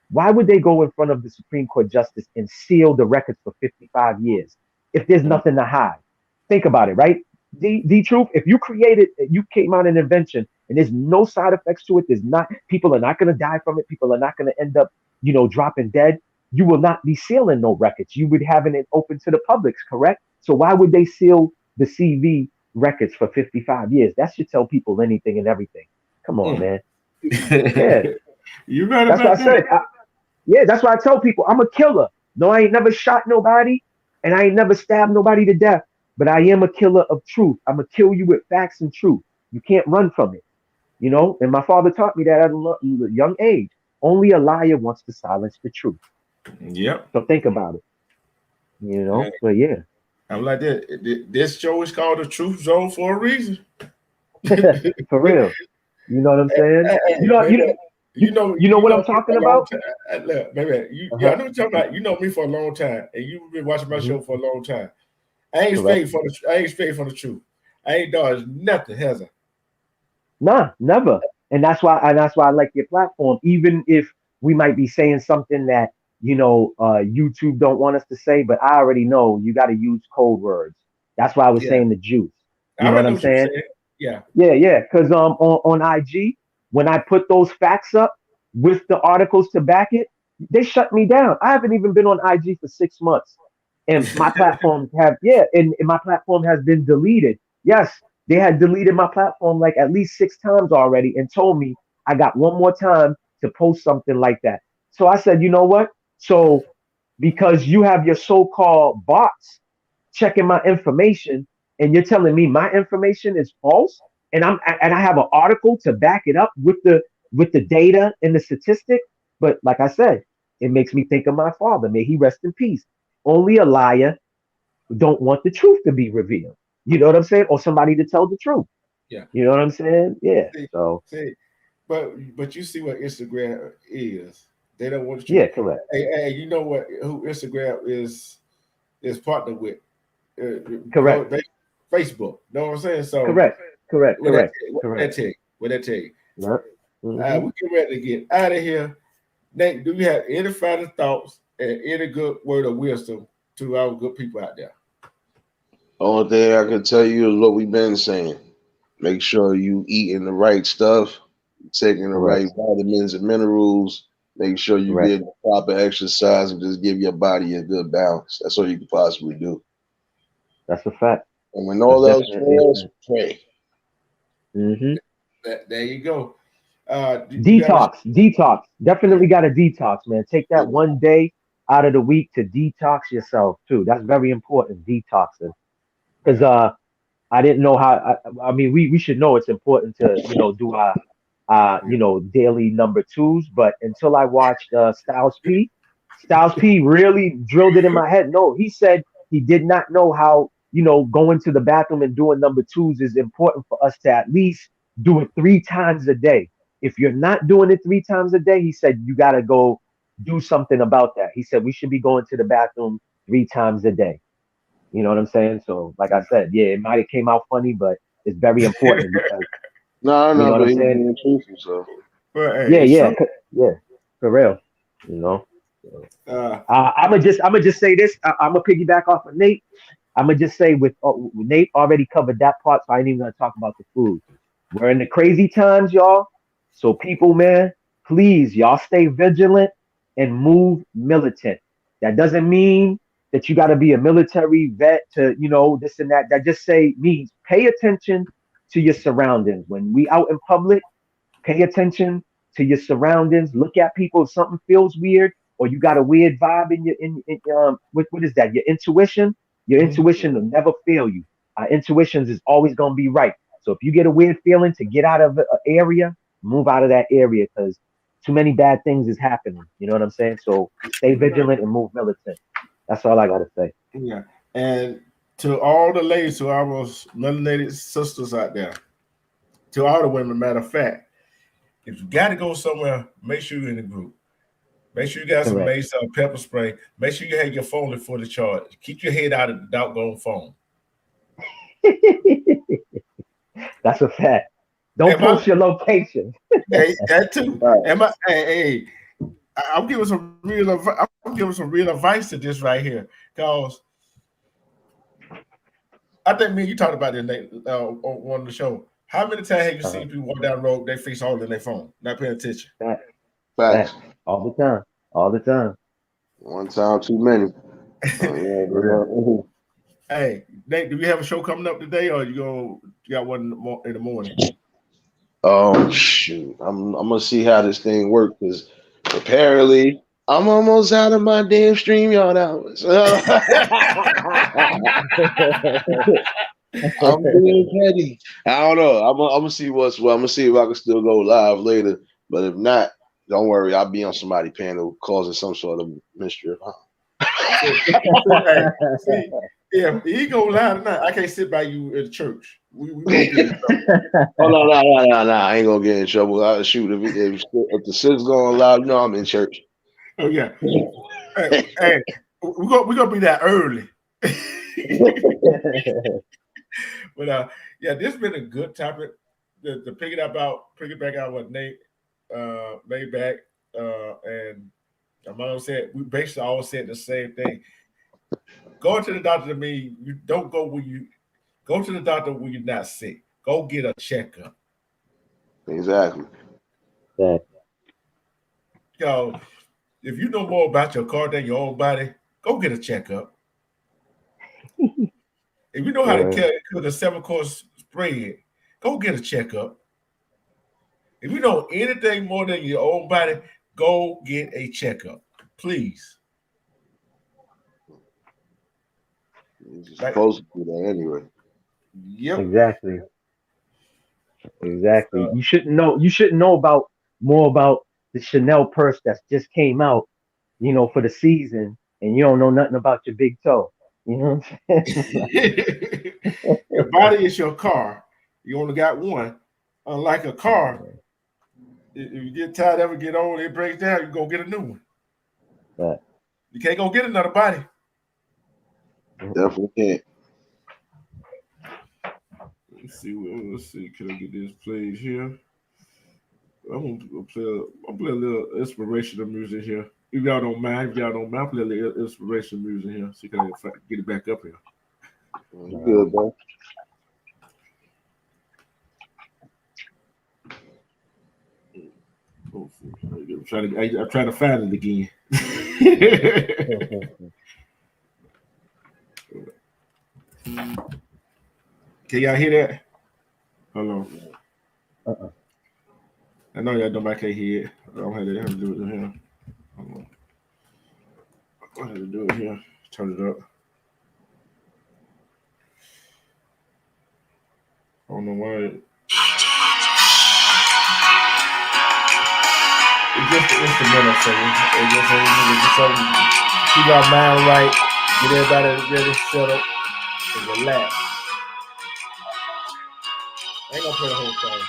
why would they go in front of the Supreme Court justice and seal the records for 55 years if there's nothing to hide? Think about it, right? The truth, if you came out an invention and there's no side effects to it, people are not going to die from it, people are not going to end up, dropping dead, you will not be sealing no records. You would having it open to the public, correct? So why would they seal the CV records for 55 years? That should tell people anything and everything. Come on, man. Yeah. You right That's about what I said. That's why I tell people I'm a killer. No, I ain't never shot nobody, and I ain't never stabbed nobody to death, but I am a killer of truth. I'm going to kill you with facts and truth. You can't run from it, and my father taught me that at a young age. Only a liar wants to silence the truth. Yep. So think about it, but yeah. I'm like that. This show is called The Truth Zone for a reason. For real. You know what I'm saying? You know what I'm talking about? Look, baby, I know what you're talking about. You know me for a long time, and you've been watching my show for a long time. I ain't straight from the truth. I ain't dodged nothing, has I? Nah, never. And that's why I like your platform. Even if we might be saying something that YouTube don't want us to say, but I already know you got to use code words. That's why I was Yeah, saying the juice. I You know what already know I'm what you're saying? saying. Yeah, Yeah, yeah. Because on IG, when I put those facts up with the articles to back it, they shut me down. I haven't even been on IG for 6 months, and my platform and my platform has been deleted. Yes, they had deleted my platform like at least 6 times already, and told me I got one more time to post something like that. So I said, you know what? So because you have your so-called bots checking my information and you're telling me my information is false and I have an article to back it up with the data and the statistic. But like I said, it makes me think of my father. May he rest in peace. Only a liar don't want the truth to be revealed. You know what I'm saying? Or somebody to tell the truth. yeah. You know what I'm saying? Yeah. See, So see, but you see what Instagram is. They don't want the truth. yeah, correct. Hey, you know what? Who Instagram is partnered with? Correct. Facebook. Know what I'm saying? So Correct. Correct. what that Correct. what that Correct. take? What that take? Yeah. Hmm. We get ready to get out of here. Nate, do you have any final thoughts and any good word of wisdom to our good people out there? Only thing I can tell you is what we've been saying. Make sure you eating the right stuff, taking the Correct. right vitamins and minerals. Make sure you Correct. get the proper exercise and just give your body a good balance. That's all you can possibly do. That's a fact. And when That's all else definitely a fails, fact. pray. Hmm. There you go. You got Detox, detox. Definitely got to detox, man. Take that one day out of the week to detox yourself too. That's very important. Detoxing, because I didn't know how. I mean, we should know it's important to do our daily number twos. But until I watched Styles P really drilled it in my head. No, he said he did not know how going to the bathroom and doing number twos is important for us to at least do it 3 times a day. If you're not doing it 3 times a day, he said you got to go do something about that. He said we should be going to the bathroom 3 times a day. You know what I'm saying? So, like I said, yeah, it might have came out funny, but it's very important because you know No, what but I'm he's saying? being truthful, so. well, hey, Yeah, it's yeah, true. yeah, for real. You know. So, Uh, I'm gonna just say this. I'm gonna piggyback off of Nate. I'm gonna just say with Nate already covered that part, so I ain't even gonna talk about the food. We're in the crazy times, y'all. So people, man, please, y'all stay vigilant and move militant. That doesn't mean that you got to be a military vet to, this and that. That just means pay attention to your surroundings. When we out in public, pay attention to your surroundings. Look at people. If something feels weird or you got a weird vibe in what is that? Your intuition. Your mhm. intuition will never fail you. Our intuitions is always gonna be right. So if you get a weird feeling to get out of an area, move out of that area because too many bad things is happening. You know what I'm saying? So stay vigilant and move militant. That's all I gotta say. Yeah. And to all the ladies, to our melanated sisters out there, to all the women, matter of fact, if you got to go somewhere, make sure you're in the group. Make sure you got some Correct. mace or pepper spray. Make sure you have your phone before the charge. Keep your head out of the doggone phone. That's a fact. Don't Am I? post your location. Hey, that too. Right. Am I? Hey, I'm giving some real. I'm giving some real advice to this right here, because I think me and you talked about it on one of the show. How many times have you Uh-huh. seen people walk down the road, they face all in their phone, not paying attention? Fact. Facts. Fact. All the time. All the time. One time too many. Real. Hey, Nate, do we have a show coming up today, or you got one in the morning? Oh shoot. I'm gonna see how this thing works because apparently I'm almost out of my damn StreamYard hours. I'm being petty. I don't know. I'm gonna see what's what. I'm gonna see if I can still go live later. But if not, don't worry. I'll be on somebody's panel causing some sort of mischief. Hey, see, if he go live tonight, I can't sit by you at church. We gonna get in trouble. Oh no! I ain't gonna get in trouble. I shoot if the six going live. You know I'm in church. Oh yeah. Hey, we're gonna be that early. But yeah, this has been a good topic. To piggyback out what Nate made back, and Amano said, we basically all said the same thing. Going to the doctor to me, you don't go when you go to the doctor when you're not sick. Go get a checkup. Exactly. Yeah. If you know more about your car than your own body, go get a checkup. If you know how to cook a 7-course spread, go get a checkup. If you know anything more than your own body, go get a checkup, please. You're supposed to do that anyway. Yep. Exactly. You shouldn't know about more about the Chanel purse that's just came out, for the season, and you don't know nothing about your big toe. You know what I'm saying? Your body is your car. You only got one. Unlike a car, if you get tired of it, get old, it breaks down, you go get a new one. Right. You can't go get another body. Definitely can't. Let's see. Can I get this played here? I'm gonna play a little inspirational music here. If y'all don't mind, I'll play a little inspirational music here. So can I get it back up here? Good, bro. I'm trying to find it again. Can y'all hear that? Hold on. I know y'all nobody can hear it. I don't have to do it here. Hold on. I have to do it here. Turn it up. I don't know why. It's just the instrumental singing. It's just something. Keep our mind right. Get everybody ready, shut up, and relax. I ain't gonna play the whole song.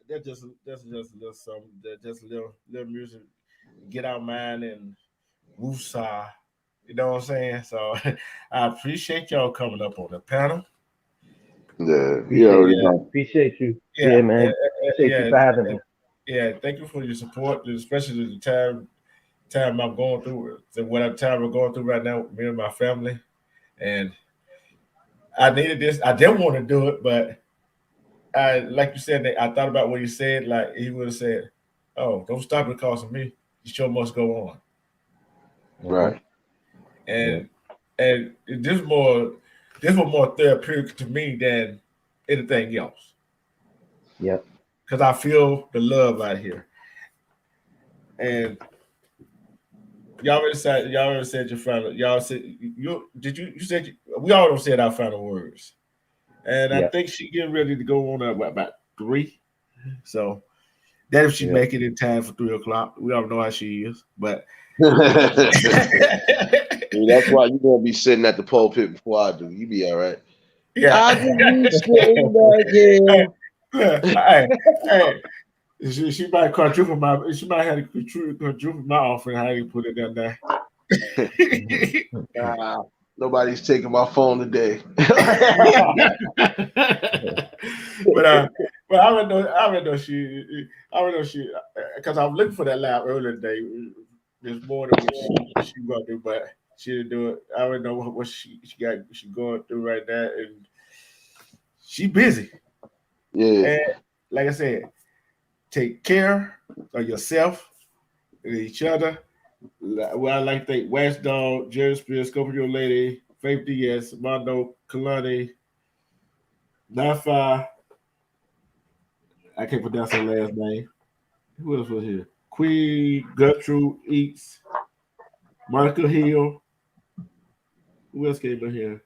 That's just a little something. That just a little music. Get our mind and woosah. You know what I'm saying? So I appreciate y'all coming up on the panel. Appreciate you. Yeah, man. Appreciate you for having me. Yeah, thank you for your support, especially the time I'm going through, time we're going through right now, me and my family. And I needed this. I didn't want to do it, but like you said, I thought about what you said. Like he would have said, "Oh, don't stop because of me. The show must go on." Right. And this was more therapeutic to me than anything else. Yep. Because I feel the love out here. And y'all already said your final. Y'all said you said we all don't said our final words. And I think she getting ready to go on about 3. So that if she make it in time for 3:00, we all know how she is. But that's why you gonna be sitting at the pulpit before I do. You be all right. Yeah. Hey, she might quadruple my. She might have to quadruple my offering. How you put it down there? Nobody's taking my phone today. but I would know she, because I was looking for that lab earlier today, this morning, which she going to do, but she didn't do it. I don't know what she going through right now, and she busy. Yeah. And like I said, take care of yourself and each other. Well, I like to thank Wax Dog, Jerry Spears, Scorpio Lady, Faith Diaz, Mondo, Kalani, Nafa. I can't pronounce her last name. Who else was here? Queen, Gertrude Eats, Monica Hill. Who else came in here?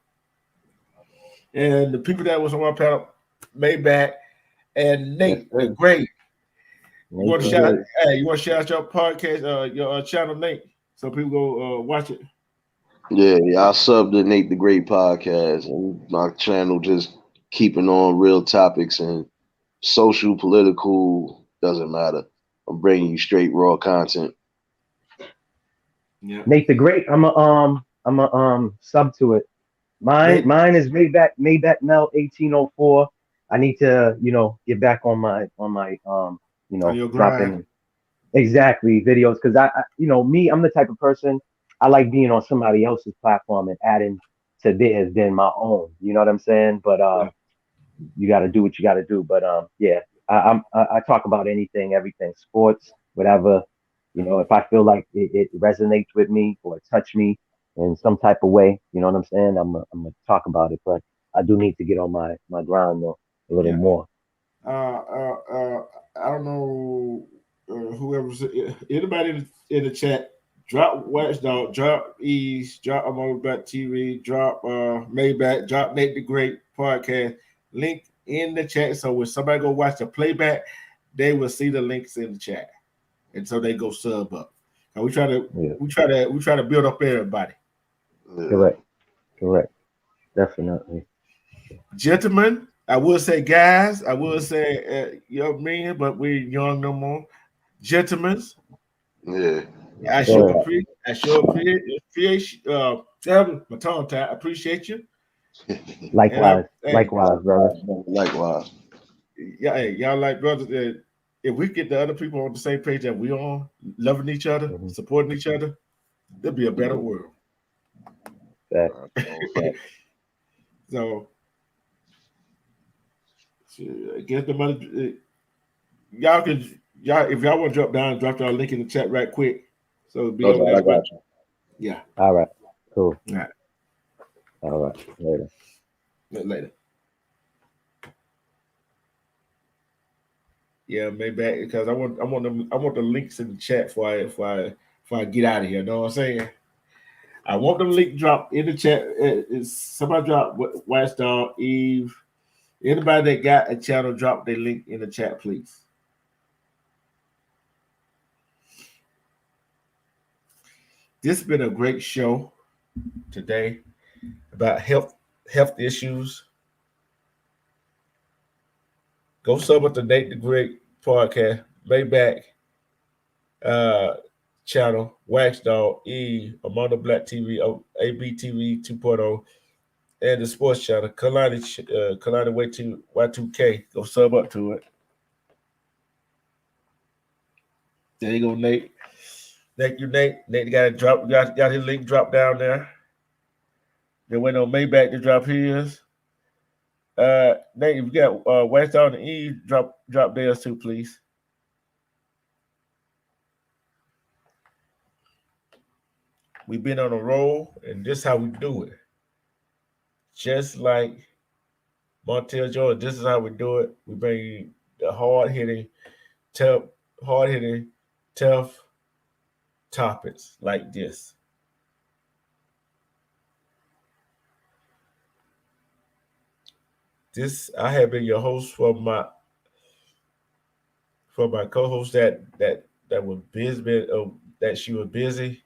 And the people that was on my panel, Maybach, and Nate the Great. You want to shout out your podcast, your channel, Nate, so people go watch it. Yeah, I sub the Nate the Great podcast, and my channel just keeping on real topics and social, political, doesn't matter. I'm bringing you straight raw content. Yeah. Nate the Great. I'm a sub to it. Mine is Maybach Mel 1804. I need to, get back on my dropping exactly videos, because I I'm the type of person, I like being on somebody else's platform and adding to theirs than my own. You know what I'm saying? But you got to do what you got to do. But I talk about anything, everything, sports, whatever. If I feel like it resonates with me or it touched me in some type of way, you know what I'm saying? I'm gonna talk about it. But I do need to get on my grind though a little more. I don't know whoever's anybody in the chat. Drop Watchdog, drop Ease, drop Amoblat TV, drop Maybach, drop Nate the Great podcast link in the chat. So when somebody go watch the playback, they will see the links in the chat, and so they go sub up. And we try to build up everybody. Correct, definitely. Gentlemen, I will say guys, I will say young men, but we're young no more. Gentlemen, yeah. I sure appreciate my tongue tied. I appreciate you. Likewise, brother. Likewise. Yeah, hey, y'all like brothers. If we get the other people on the same page that we on, loving each other, supporting each other, there'll be a better world. So, I guess the money. Y'all if y'all want to drop down, drop y'all link in the chat right quick. So be on there. I got you. Yeah. All right. Cool. All right. Later. Yeah, maybe because I want the links in the chat before I get out of here. Know what I'm saying? I want the link drop in the chat. Somebody drop Watchdog, Eve. Anybody that got a channel, drop their link in the chat, please. This has been a great show today about health issues. Go sub with the Nate the Great podcast, Maybach channel, Watchdog, E, Amanda Black TV, ABTV 2.0, and the sports channel, Kalani Way to Y2K. Go sub up to it. There you go, Nate. Thank you, Nate. Nate got his link drop down there. They went on Maybach to drop his. Nate, if you got Watchdog and E, drop theirs too, please. We've been on a roll, and this is how we do it. Just like Montel Jordan, this is how we do it. We bring you the hard-hitting, tough topics like this. I have been your host for my co-host that was busy, that she was busy.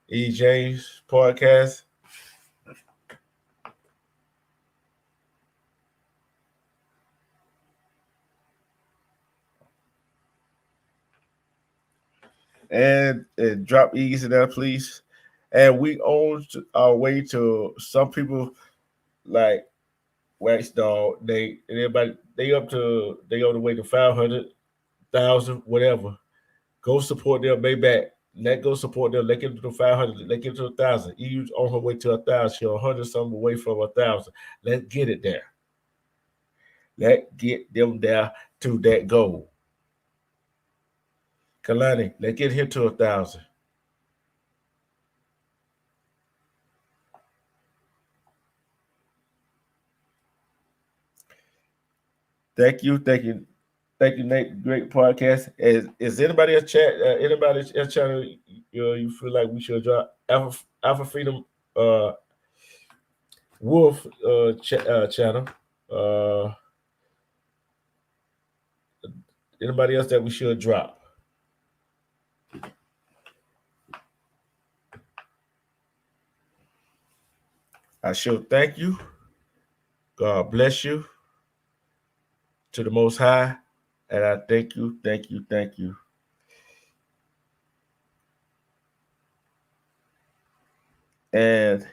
E. James podcast. And drop E's in there, please. And we on our way to some people like Watchdog, and everybody, they on the way to 500,000, whatever. Go support them, Maybach. Let go support them. Let get to 500. Let get to 1,000. EU's on her way to 1,000. She's 100 something away from 1,000. Let's get it there. Let's get them there to that goal. Kalani, let's get him to 1,000. Thank you, Nate. Great podcast. Is anybody else chat? Anybody else channel you feel like we should drop? Alpha Freedom Wolf channel. Anybody else that we should drop? I sure thank you. God bless you to the Most High. And I thank you, thank you, thank you. And